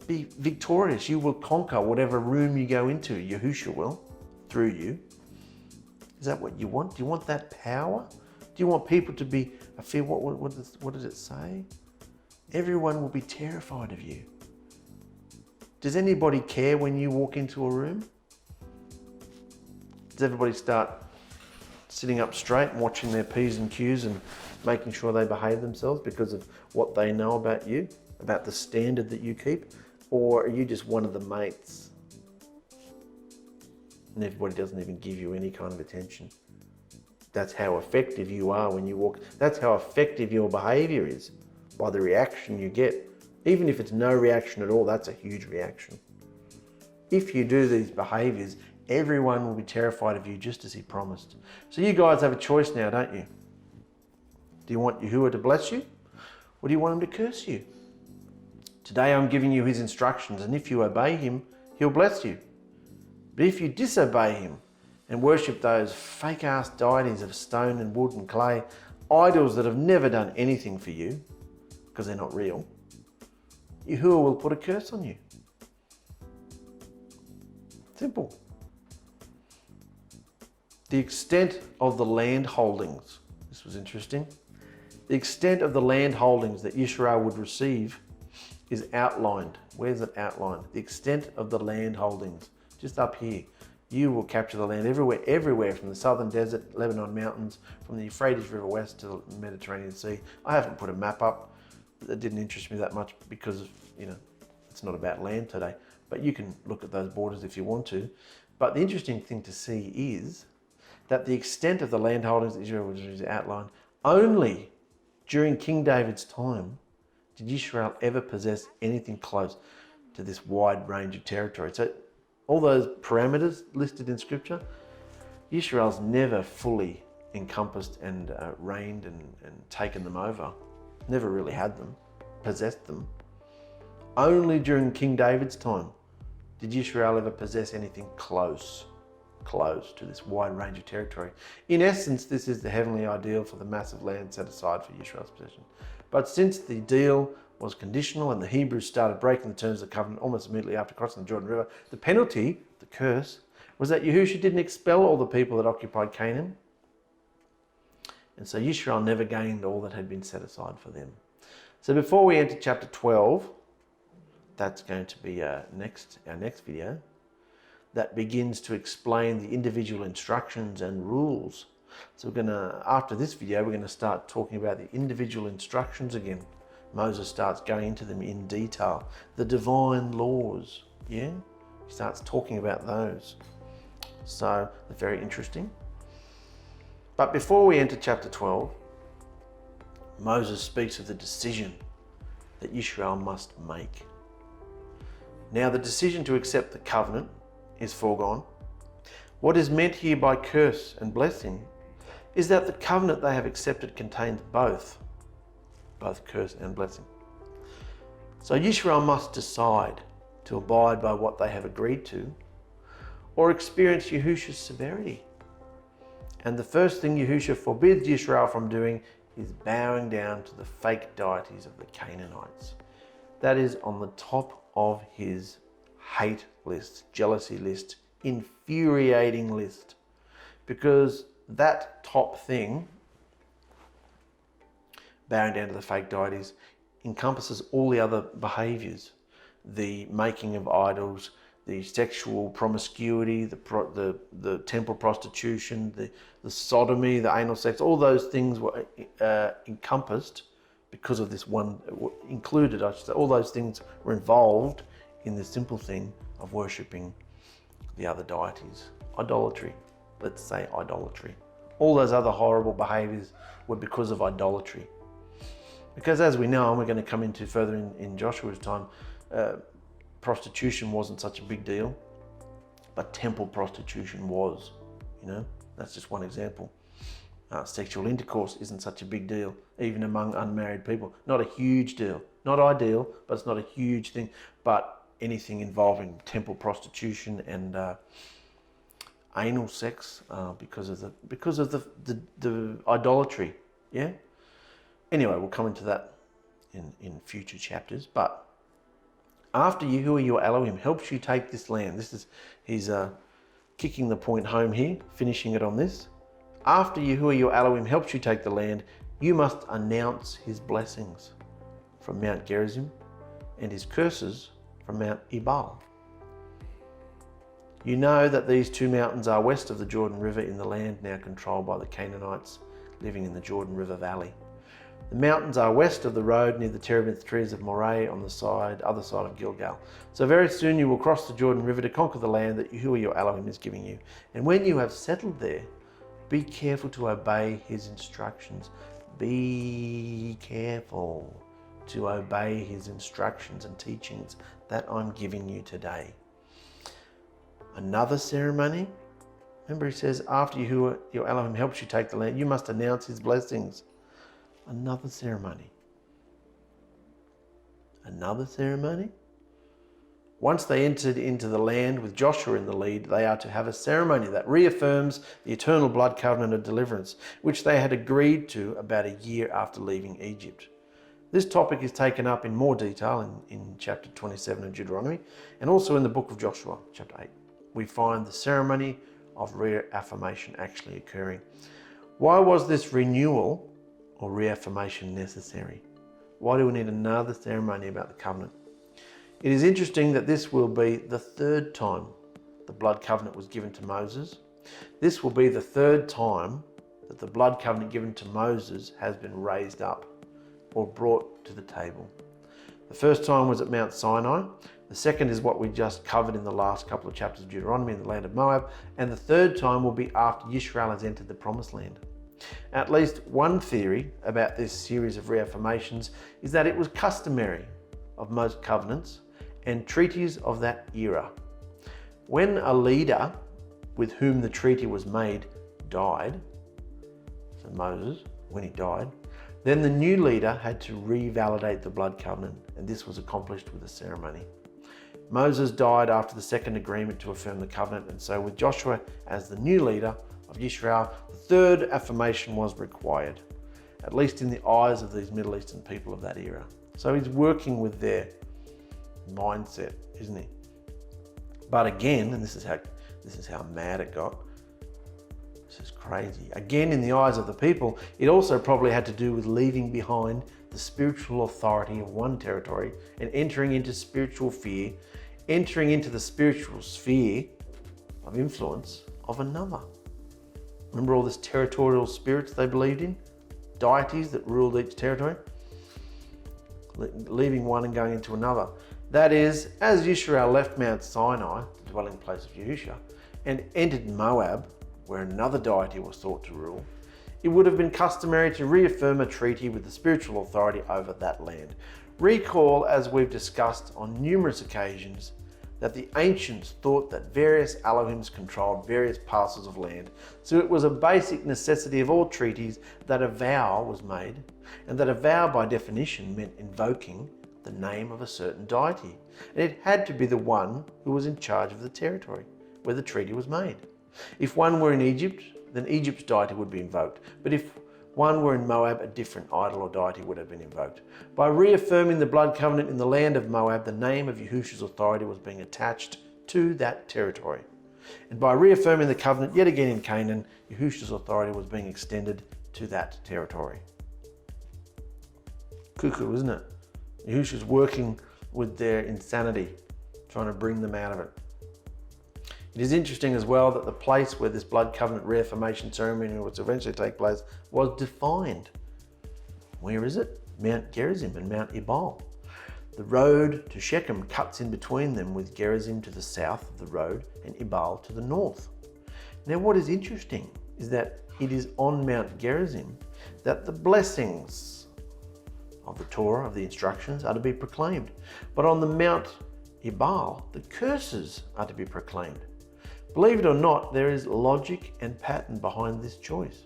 be victorious. You will conquer whatever room you go into. 𝚑𝐴 will, through you. Is that what you want? Do you want that power? Do you want people to be, I feel, what does it say? Everyone will be terrified of you. Does anybody care when you walk into a room? Does everybody start sitting up straight and watching their P's and Q's and making sure they behave themselves because of what they know about you, about the standard that you keep? Or are you just one of the mates and everybody doesn't even give you any kind of attention? That's how effective you are when you walk. That's how effective your behavior is, by the reaction you get. Even if it's no reaction at all, that's a huge reaction. If you do these behaviors, everyone will be terrified of you, just as he promised. So you guys have a choice now, don't you? Do you want 𝚑𝐴 to bless you, or do you want him to curse you? Today I'm giving you his instructions, and if you obey him, he'll bless you. But if you disobey him and worship those fake-ass deities of stone and wood and clay, idols that have never done anything for you, because they're not real, Yahuwah will put a curse on you. Simple. The extent of the land holdings, this was interesting, the extent of the land holdings that Yisrael would receive is outlined. Where's it outlined? The extent of the land holdings, just up here. You will capture the land everywhere from the southern desert, Lebanon mountains, from the Euphrates River west to the Mediterranean Sea. I haven't put a map up. That didn't interest me that much because, it's not about land today. But you can look at those borders if you want to. But the interesting thing to see is that the extent of the land holdings that Israel was outlined, only during King David's time did Israel ever possess anything close to this wide range of territory. So all those parameters listed in scripture, Israel's never fully encompassed and reigned and taken them over. Never really had them, possessed them. Only during King David's time did Israel ever possess anything close to this wide range of territory. In essence, this is the heavenly ideal for the massive land set aside for Israel's possession. But since the deal was conditional and the Hebrews started breaking the terms of the covenant almost immediately after crossing the Jordan River, the penalty, the curse, was that Yahushua didn't expel all the people that occupied Canaan. And so Yisrael never gained all that had been set aside for them. So before we enter chapter 12, that's going to be our next video, that begins to explain the individual instructions and rules. So after this video, we're going to start talking about the individual instructions again. Moses starts going into them in detail. The divine laws, yeah? He starts talking about those. So they're very interesting. But before we enter chapter 12, Moses speaks of the decision that Israel must make. Now the decision to accept the covenant is foregone. What is meant here by curse and blessing is that the covenant they have accepted contains both curse and blessing. So Yisrael must decide to abide by what they have agreed to or experience Yahushua's severity. And the first thing Yahushua forbids Yisrael from doing is bowing down to the fake deities of the Canaanites. That is on the top of his hate list, jealousy list, infuriating list. Because that top thing, bowing down to the fake deities, encompasses all the other behaviours. The making of idols, the sexual promiscuity, the temple prostitution, the sodomy, the anal sex, all those things were encompassed because of this one, included, I should say, all those things were involved in the simple thing of worshipping the other deities. Idolatry, let's say idolatry. All those other horrible behaviours were because of idolatry. Because as we know, and we're going to come into further in Joshua's time, prostitution wasn't such a big deal, but temple prostitution was, that's just one example. Sexual intercourse isn't such a big deal, even among unmarried people. Not a huge deal, not ideal, but it's not a huge thing. But anything involving temple prostitution and anal sex, because of the idolatry, yeah. Anyway, we'll come into that in future chapters. But after Yahuwah your Elohim helps you take this land, he's kicking the point home here, finishing it on this. After Yahuwah your Elohim helps you take the land, you must announce his blessings from Mount Gerizim and his curses from Mount Ebal. You know that these two mountains are west of the Jordan River in the land now controlled by the Canaanites living in the Jordan River Valley. The mountains are west of the road near the terebinth trees of Moreh on the other side of Gilgal. So very soon you will cross the Jordan River to conquer the land that Yahuwah your Elohim is giving you. And when you have settled there, be careful to obey his instructions. Be careful to obey his instructions and teachings that I'm giving you today. Another ceremony. Remember he says, after Yahuwah your Elohim helps you take the land, you must announce his blessings. Another ceremony. Another ceremony? Once they entered into the land with Joshua in the lead, they are to have a ceremony that reaffirms the eternal blood covenant of deliverance, which they had agreed to about a year after leaving Egypt. This topic is taken up in more detail in chapter 27 of Deuteronomy, and also in the book of Joshua, chapter 8. We find the ceremony of reaffirmation actually occurring. Why was this renewal or reaffirmation necessary? Why do we need another ceremony about the covenant? It is interesting that this will be the third time the blood covenant was given to Moses. This will be the third time that the blood covenant given to Moses has been raised up or brought to the table. The first time was at Mount Sinai. The second is what we just covered in the last couple of chapters of Deuteronomy in the land of Moab. And the third time will be after Israel has entered the promised land. At least one theory about this series of reaffirmations is that it was customary of most covenants and treaties of that era. When a leader with whom the treaty was made died, so Moses, when he died, then the new leader had to revalidate the blood covenant, and this was accomplished with a ceremony. Moses died after the second agreement to affirm the covenant, and so with Joshua as the new leader of Israel, the third affirmation was required, at least in the eyes of these Middle Eastern people of that era. So he's working with their mindset, isn't he? But again, and this is how mad it got. This is crazy. Again, in the eyes of the people, it also probably had to do with leaving behind the spiritual authority of one territory and entering into spiritual fear, entering into the spiritual sphere of influence of another. Remember all these territorial spirits they believed in? Deities that ruled each territory? Leaving one and going into another. That is, as Israel left Mount Sinai, the dwelling place of Yahushua, and entered Moab, where another deity was thought to rule, it would have been customary to reaffirm a treaty with the spiritual authority over that land. Recall, as we've discussed on numerous occasions, that the ancients thought that various Elohims controlled various parcels of land, so it was a basic necessity of all treaties that a vow was made, and that a vow by definition meant invoking the name of a certain deity, and it had to be the one who was in charge of the territory where the treaty was made. If one were in Egypt, then Egypt's deity would be invoked, but if one were in Moab, a different idol or deity would have been invoked. By reaffirming the blood covenant in the land of Moab, the name of Yahushua's authority was being attached to that territory. And by reaffirming the covenant yet again in Canaan, Yahushua's authority was being extended to that territory. Cuckoo, isn't it? Yahushua's working with their insanity, trying to bring them out of it. It is interesting as well that the place where this blood covenant reaffirmation ceremony was eventually take place was defined. Where is it? Mount Gerizim and Mount Ebal. The road to Shechem cuts in between them, with Gerizim to the south of the road and Ebal to the north. Now what is interesting is that it is on Mount Gerizim that the blessings of the Torah, of the instructions, are to be proclaimed. But on the Mount Ebal, the curses are to be proclaimed. Believe it or not, there is logic and pattern behind this choice.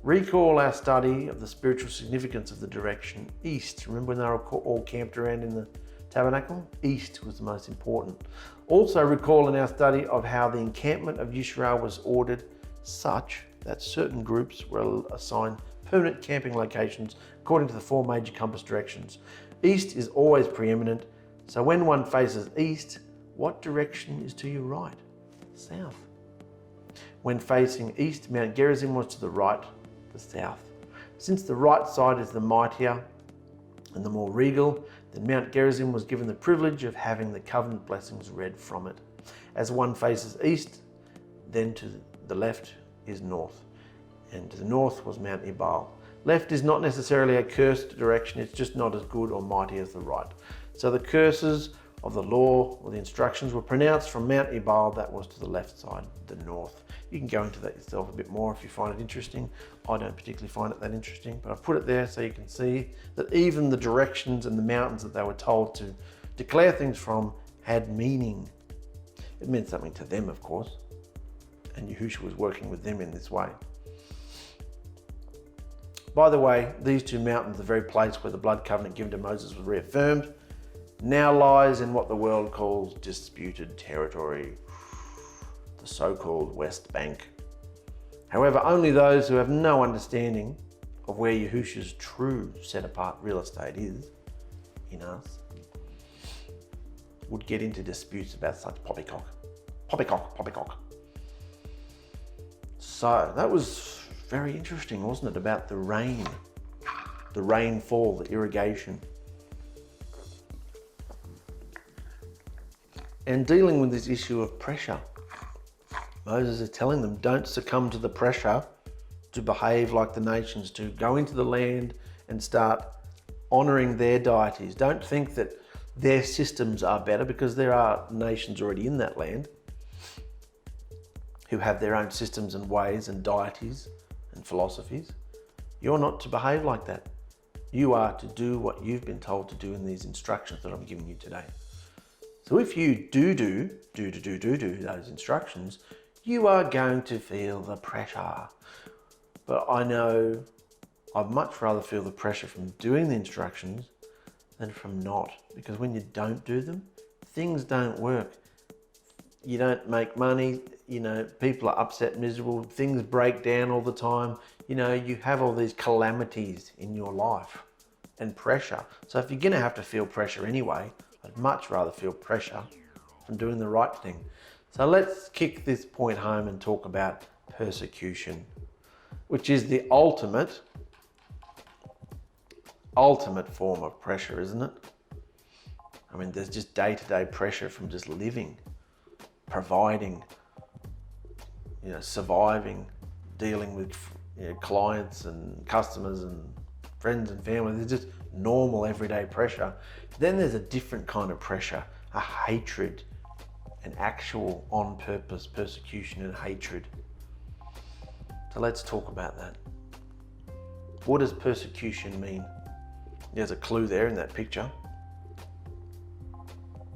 Recall our study of the spiritual significance of the direction east. Remember when they were all camped around in the tabernacle? East was the most important. Also recall in our study of how the encampment of Yisrael was ordered such that certain groups were assigned permanent camping locations according to the four major compass directions. East is always preeminent, so when one faces east, what direction is to your right? South. When facing east, Mount Gerizim was to the right, the south. Since the right side is the mightier and the more regal, then Mount Gerizim was given the privilege of having the covenant blessings read from it. As one faces east, then to the left is north, and to the north was Mount Ebal. Left is not necessarily a cursed direction, it's just not as good or mighty as the right. So the curses of the law or the instructions were pronounced from Mount Ebal, that was to the left side, the north. You can go into that yourself a bit more if you find it interesting. I don't particularly find it that interesting, but I've put it there so you can see that even the directions and the mountains that they were told to declare things from had meaning. It meant something to them, of course, and Yahushua was working with them in this way. By the way, these two mountains, the very place where the blood covenant given to Moses was reaffirmed, now lies in what the world calls disputed territory, the so-called West Bank. However, only those who have no understanding of where Yahushua's true set-apart real estate is, in us, would get into disputes about such poppycock. Poppycock, poppycock. So that was very interesting, wasn't it, about the rain, the rainfall, the irrigation. And dealing with this issue of pressure. Moses is telling them, don't succumb to the pressure to behave like the nations, to go into the land and start honouring their deities. Don't think that their systems are better, because there are nations already in that land who have their own systems and ways and deities and philosophies. You're not to behave like that. You are to do what you've been told to do in these instructions that I'm giving you today. So if you do those instructions, you are going to feel the pressure. But I know I'd much rather feel the pressure from doing the instructions than from not. Because when you don't do them, things don't work. You don't make money, people are upset, miserable, things break down all the time. You have all these calamities in your life and pressure. So if you're gonna have to feel pressure anyway, I'd much rather feel pressure from doing the right thing. So let's kick this point home and talk about persecution, which is the ultimate form of pressure, isn't it? I mean, there's just day-to-day pressure from just living, providing, surviving, dealing with clients and customers and friends and family. There's just normal everyday pressure. Then there's a different kind of pressure, a hatred, an actual on-purpose persecution and hatred. So let's talk about that. What does persecution mean? There's a clue there in that picture.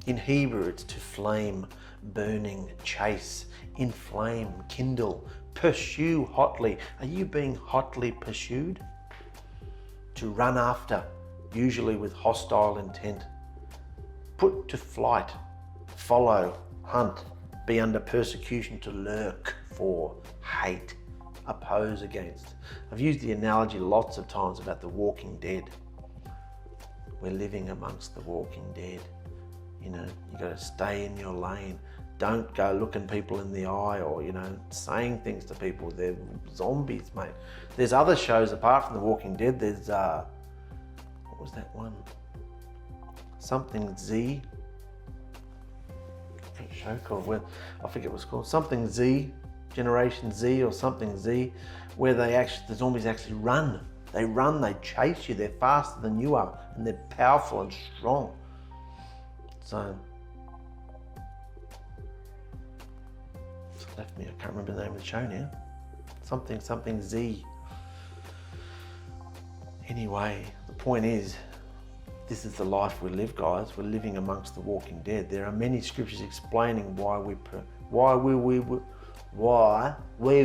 In Hebrew, it's to flame, burning, chase, inflame, kindle, pursue hotly. Are you being hotly pursued? To run after, usually with hostile intent. Put to flight, follow, hunt, be under persecution, to lurk for, hate, oppose against. I've used the analogy lots of times about the walking dead. We're living amongst the walking dead. You got to stay in your lane. Don't go looking people in the eye or, saying things to people. They're zombies, mate. There's other shows apart from The Walking Dead. There's, what was that one? Something Z. A show called, I forget what it's called. Something Z, Generation Z or something Z, where the zombies actually run. They run, they chase you. They're faster than you are, and they're powerful and strong. So, it's left me, I can't remember the name of the show now. Something Z. Anyway, the point is, this is the life we live, guys. We're living amongst the walking dead. There are many scriptures explaining why we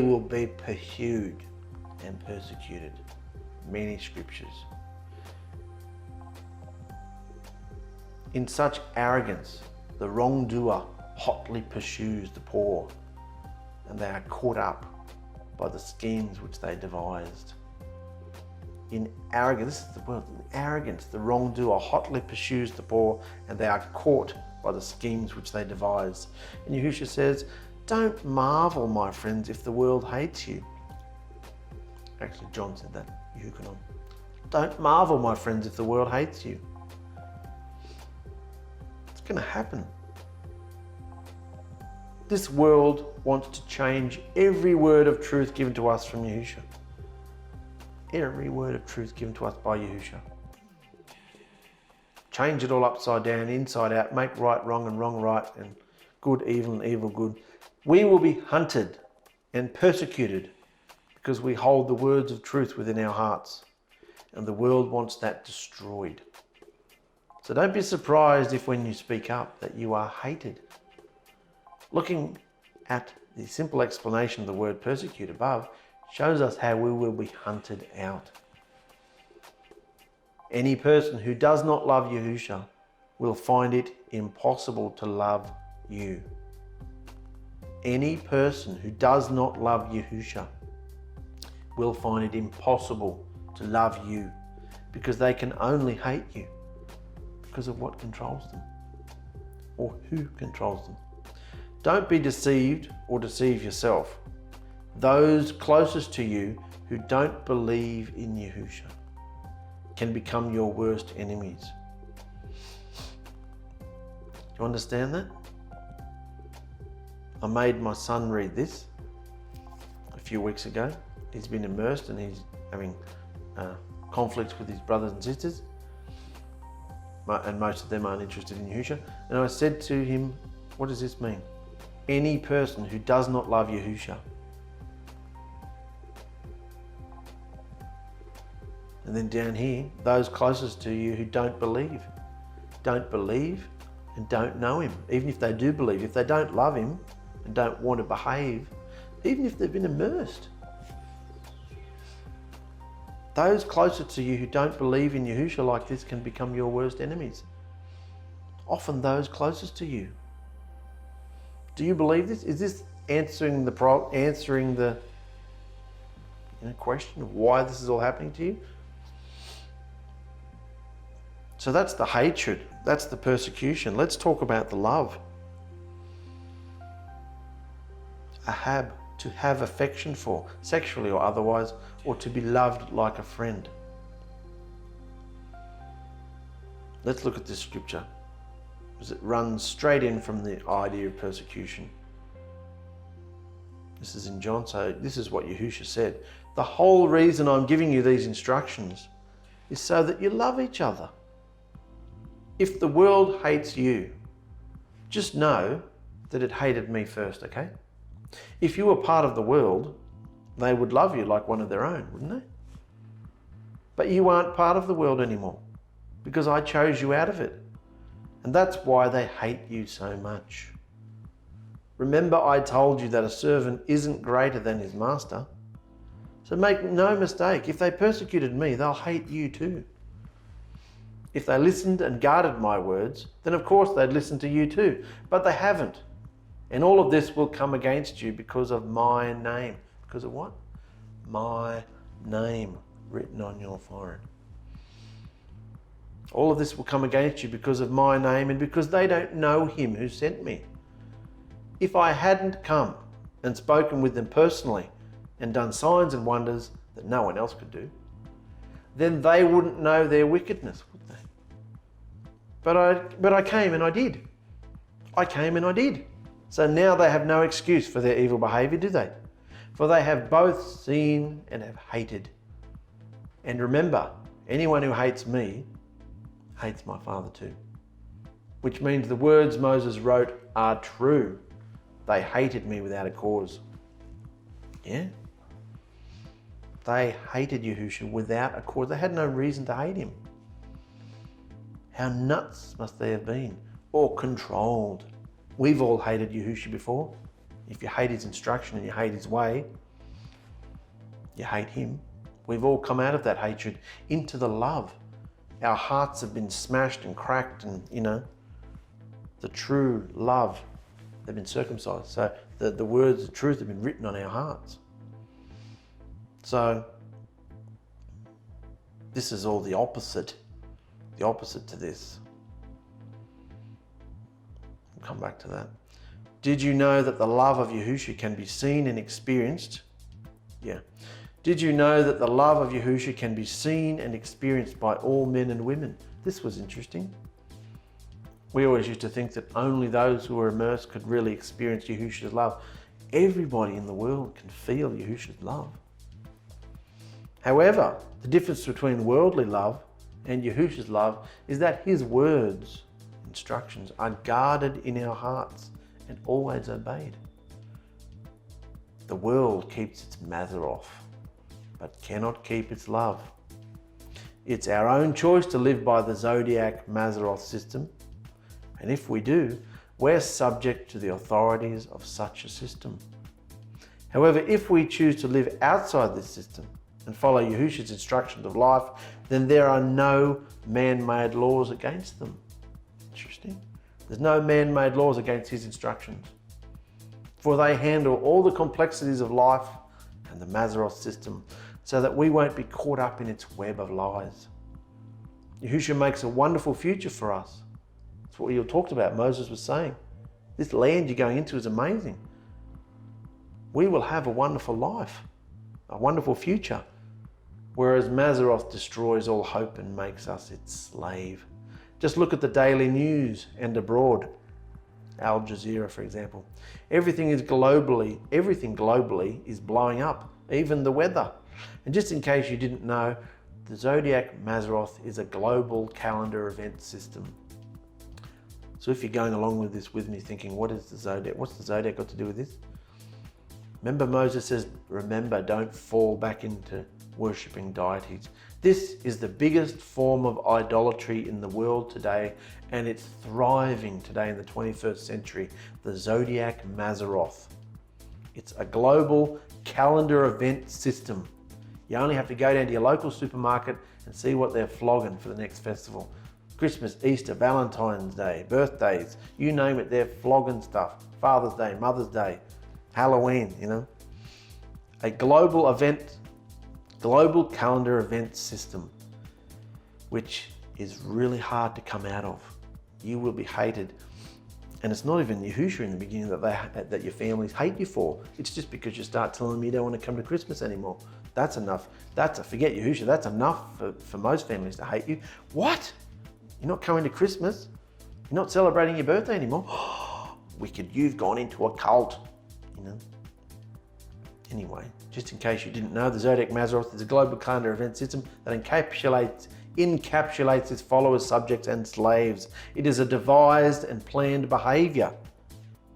will be pursued and persecuted. Many scriptures. In such arrogance, the wrongdoer hotly pursues the poor, and they are caught up by the schemes which they devised. In arrogance, this is the word, in arrogance, the wrongdoer hotly pursues the poor, and they are caught by the schemes which they devise. And Yahushua says, don't marvel, my friends, if the world hates you. Actually, John said that. Yukonon. Don't marvel, my friends, if the world hates you. It's going to happen. This world wants to change every word of truth given to us from Yahushua. Every word of truth given to us by Yahushua. Change it all upside down, inside out, make right wrong and wrong right, and good evil and evil good. We will be hunted and persecuted because we hold the words of truth within our hearts, and the world wants that destroyed. So don't be surprised if when you speak up that you are hated. Looking at the simple explanation of the word persecute above shows us how we will be hunted out. Any person who does not love Yahusha will find it impossible to love you. Any person who does not love Yahusha will find it impossible to love you, because they can only hate you because of what controls them or who controls them. Don't be deceived or deceive yourself. Those closest to you who don't believe in Yahusha can become your worst enemies. Do you understand that? I made my son read this a few weeks ago. He's been immersed and he's having conflicts with his brothers and sisters, and most of them aren't interested in Yahusha. And I said to him, what does this mean? Any person who does not love Yahusha. And then down here, those closest to you who don't believe and don't know him. Even if they do believe, if they don't love him and don't want to behave, even if they've been immersed. Those closer to you who don't believe in Yahusha like this can become your worst enemies. Often those closest to you. Do you believe this? Is this answering the question of why this is all happening to you? So that's the hatred, that's the persecution. Let's talk about the love. Ahab, to have affection for, sexually or otherwise, or to be loved like a friend. Let's look at this scripture, because it runs straight in from the idea of persecution. This is in John, so this is what Yahusha said. The whole reason I'm giving you these instructions is so that you love each other. If the world hates you, just know that it hated me first, okay? If you were part of the world, they would love you like one of their own, wouldn't they? But you aren't part of the world anymore, because I chose you out of it. And that's why they hate you so much. Remember, I told you that a servant isn't greater than his master. So make no mistake, if they persecuted me, they'll hate you too. If they listened and guarded my words, then of course they'd listen to you too. But they haven't. And all of this will come against you because of my name. Because of what? My name written on your forehead. All of this will come against you because of my name and because they don't know him who sent me. If I hadn't come and spoken with them personally and done signs and wonders that no one else could do, then they wouldn't know their wickedness, would they? But I came and I did. I came and I did. So now they have no excuse for their evil behavior, do they? For they have both seen and have hated. And remember, anyone who hates me hates my Father too. Which means the words Moses wrote are true. They hated me without a cause. Yeah? They hated Yahusha without a cause. They had no reason to hate him. How nuts must they have been? Or controlled. We've all hated Yahusha before. If you hate his instruction and you hate his way, you hate him. We've all come out of that hatred into the love. Our hearts have been smashed and cracked and, the true love, they've been circumcised. So the words of truth have been written on our hearts. So this is all the opposite to this. We'll come back to that. Did you know that the love of Yahusha can be seen and experienced? Yeah. Did you know that the love of Yahusha can be seen and experienced by all men and women? This was interesting. We always used to think that only those who were immersed could really experience Yahusha's love. Everybody in the world can feel Yahusha's love. However, the difference between worldly love and Yahusha's love is that his words, instructions, are guarded in our hearts and always obeyed. The world keeps its ℓ𝕗𝕗, but cannot keep its love. It's our own choice to live by the zodiac ℓ𝕗𝕗 system, and if we do, we're subject to the authorities of such a system. However, if we choose to live outside this system, and follow Yahushua's instructions of life, then there are no man-made laws against them. Interesting. There's no man-made laws against his instructions. For they handle all the complexities of life and the 𝗪𝕇 system so that we won't be caught up in its web of lies. Yahushua makes a wonderful future for us. That's what you talked about, Moses was saying. This land you're going into is amazing. We will have a wonderful life, a wonderful future. Whereas 𝗪𝕇 destroys all hope and makes us its slave. Just look at the daily news and abroad. 𝗪𝕧𝕚, for example. Everything globally is blowing up, even the weather. And just in case you didn't know, the zodiac 𝗪𝕇 is a global calendar event system. So if you're going along with this with me thinking, what is the zodiac? What's the zodiac got to do with this? Remember, Moses says, remember, don't fall back into worshipping deities. This is the biggest form of idolatry in the world today, and it's thriving today in the 21st century, the zodiac 𝗪𝕇. It's a global calendar event system. You only have to go down to your local supermarket and see what they're flogging for the next festival. Christmas, Easter, Valentine's Day, birthdays, you name it, they're flogging stuff. Father's Day, Mother's Day, Halloween, you know. A global calendar event system, which is really hard to come out of. You will be hated. And it's not even Yahushua in the beginning that your families hate you for. It's just because you start telling them you don't want to come to Christmas anymore. That's enough. Forget Yahushua, that's enough for most families to hate you. What? You're not coming to Christmas? You're not celebrating your birthday anymore? Wicked, you've gone into a cult, you know. Anyway, just in case you didn't know, the zodiac 𝗪𝕇 is a global calendar event system that encapsulates its followers, subjects, and slaves. It is a devised and planned behavior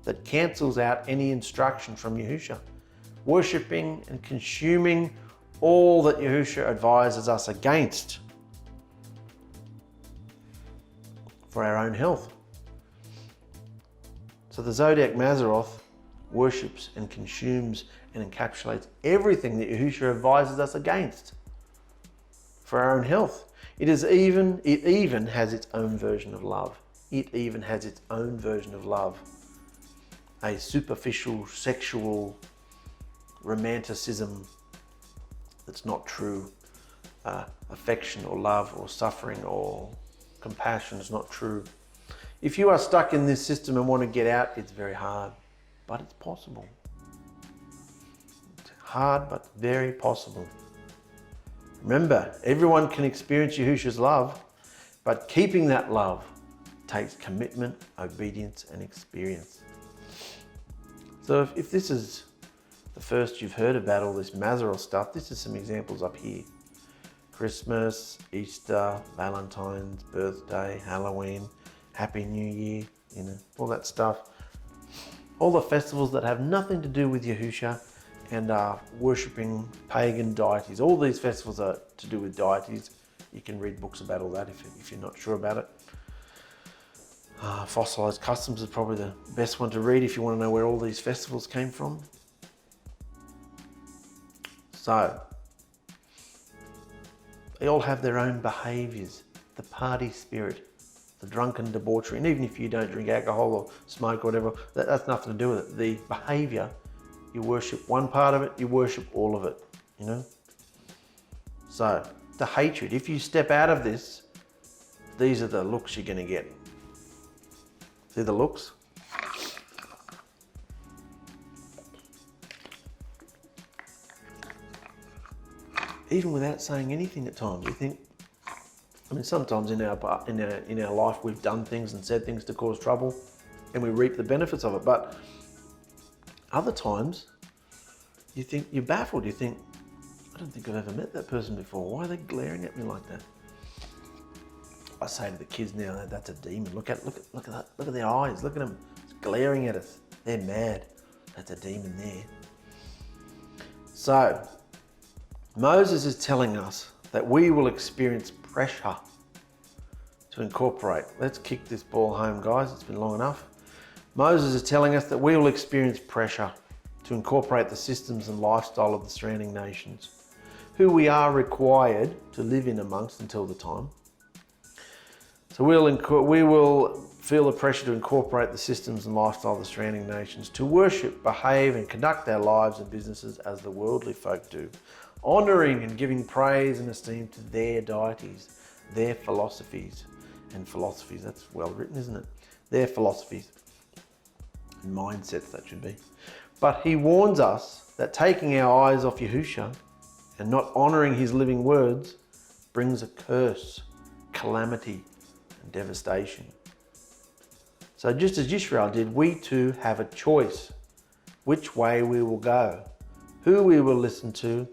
that cancels out any instruction from Yahushua, worshipping and consuming all that Yahushua advises us against for our own health. So the zodiac 𝗪𝕇 worships and consumes and encapsulates everything that Yahushua advises us against for our own health. It even has its own version of love. It even has its own version of love. A superficial sexual romanticism that's not true. Affection or love or suffering or compassion is not true. If you are stuck in this system and want to get out, it's very hard, but it's possible. It's hard, but very possible. Remember, everyone can experience Yahushua's love, but keeping that love takes commitment, obedience, and experience. So if this is the first you've heard about all this 𝗪𝕇 stuff, this is some examples up here. Christmas, Easter, Valentine's, birthday, Halloween, Happy New Year, you know, all that stuff. All the festivals that have nothing to do with Yahushua and are worshipping pagan deities. All these festivals are to do with deities. You can read books about all that if you're not sure about it. Fossilized Customs is probably the best one to read if you want to know where all these festivals came from. So, they all have their own behaviors, the party spirit, the drunken debauchery, and even if you don't drink alcohol or smoke or whatever, that's nothing to do with it. The behavior, you worship one part of it, you worship all of it, you know? So, the hatred, if you step out of this, these are the looks you're gonna get. See the looks? Even without saying anything at times, you think, I mean, sometimes in our life we've done things and said things to cause trouble and we reap the benefits of it. But other times you think, you're baffled. You think, I don't think I've ever met that person before. Why are they glaring at me like that? I say to the kids now, that's a demon. Look at that. Look at their eyes. Look at them. It's glaring at us. They're mad. That's a demon there. So Moses is telling us that we will experience pressure to incorporate. Let's kick this ball home, guys. It's been long enough. Moses is telling us that we will experience pressure to incorporate the systems and lifestyle of the surrounding nations. who we are required to live in amongst until the time. So we will feel the pressure to incorporate the systems and lifestyle of the surrounding nations, to worship, behave and conduct our lives and businesses as the worldly folk do, honouring and giving praise and esteem to their deities, their philosophies, that's well written, isn't it? Their philosophies and mindsets, that should be. But he warns us that taking our eyes off Yahushua and not honouring his living words brings a curse, calamity and devastation. So just as Israel did, we too have a choice which way we will go, who we will listen to,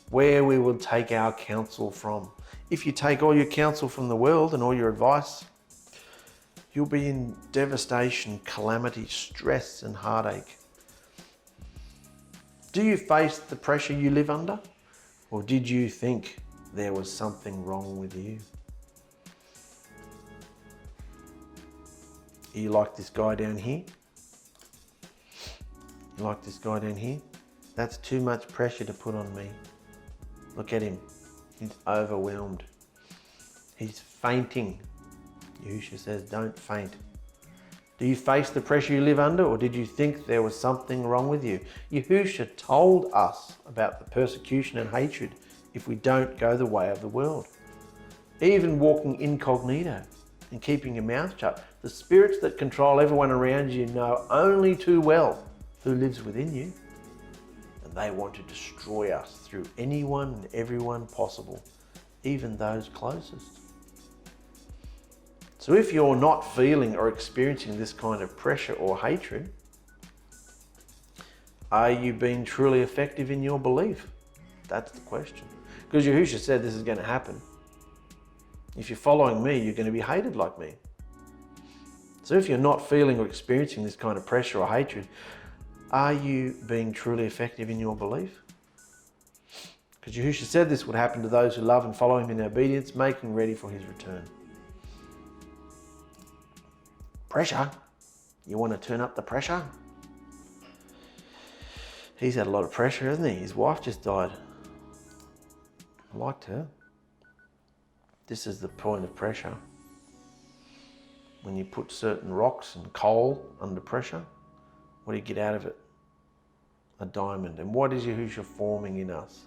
where we will take our counsel from. If you take all your counsel from the world and all your advice, you'll be in devastation, calamity, stress and heartache. Do you face the pressure you live under? Or did you think there was something wrong with you? Are you like this guy down here? You like this guy down here? That's too much pressure to put on me. Look at him. He's overwhelmed. He's fainting. Yahushua says, don't faint. Do you face the pressure you live under, or did you think there was something wrong with you? Yahushua told us about the persecution and hatred if we don't go the way of the world. Even walking incognito and keeping your mouth shut. The spirits that control everyone around you know only too well who lives within you. And they want to destroy us through anyone and everyone possible, even those closest. So if you're not feeling or experiencing this kind of pressure or hatred, are you being truly effective in your belief? That's the question. Because Yahushua said this is going to happen. If you're following me, you're going to be hated like me. So if you're not feeling or experiencing this kind of pressure or hatred, are you being truly effective in your belief? Because Yahushua said this would happen to those who love and follow him in obedience, making ready for his return. Pressure? You want to turn up the pressure? He's had a lot of pressure, hasn't he? His wife just died. I liked her. This is the point of pressure. When you put certain rocks and coal under pressure, what do you get out of it? A diamond. And what is Yahushua forming in us?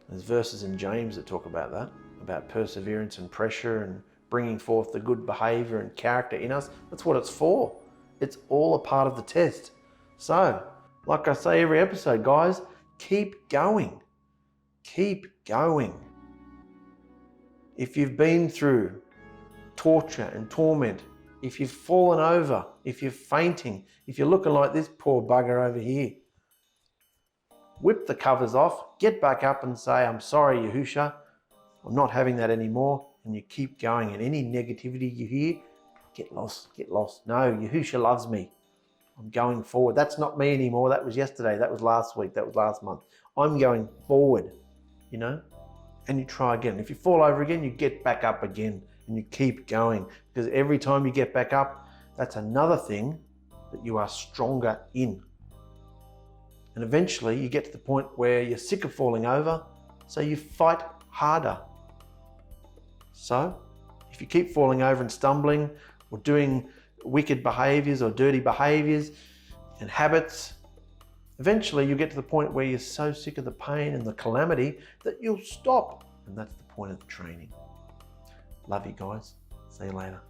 There's verses in James that talk about that, about perseverance and pressure and bringing forth the good behaviour and character in us. That's what it's for. It's all a part of the test. So, like I say every episode, guys, keep going. Keep going. If you've been through torture and torment, if you've fallen over, if you're fainting, if you're looking like this poor bugger over here, whip the covers off, get back up and say, I'm sorry, Yahushua, I'm not having that anymore. And you keep going, and any negativity you hear, get lost, get lost. No, Yahushua loves me. I'm going forward. That's not me anymore. That was yesterday. That was last week. That was last month. I'm going forward, you know, and you try again. If you fall over again, you get back up again and you keep going, because every time you get back up, that's another thing that you are stronger in. And eventually you get to the point where you're sick of falling over, so you fight harder. So, if you keep falling over and stumbling or doing wicked behaviours or dirty behaviours and habits, eventually you'll get to the point where you're so sick of the pain and the calamity that you'll stop. And that's the point of the training. Love you guys. See you later.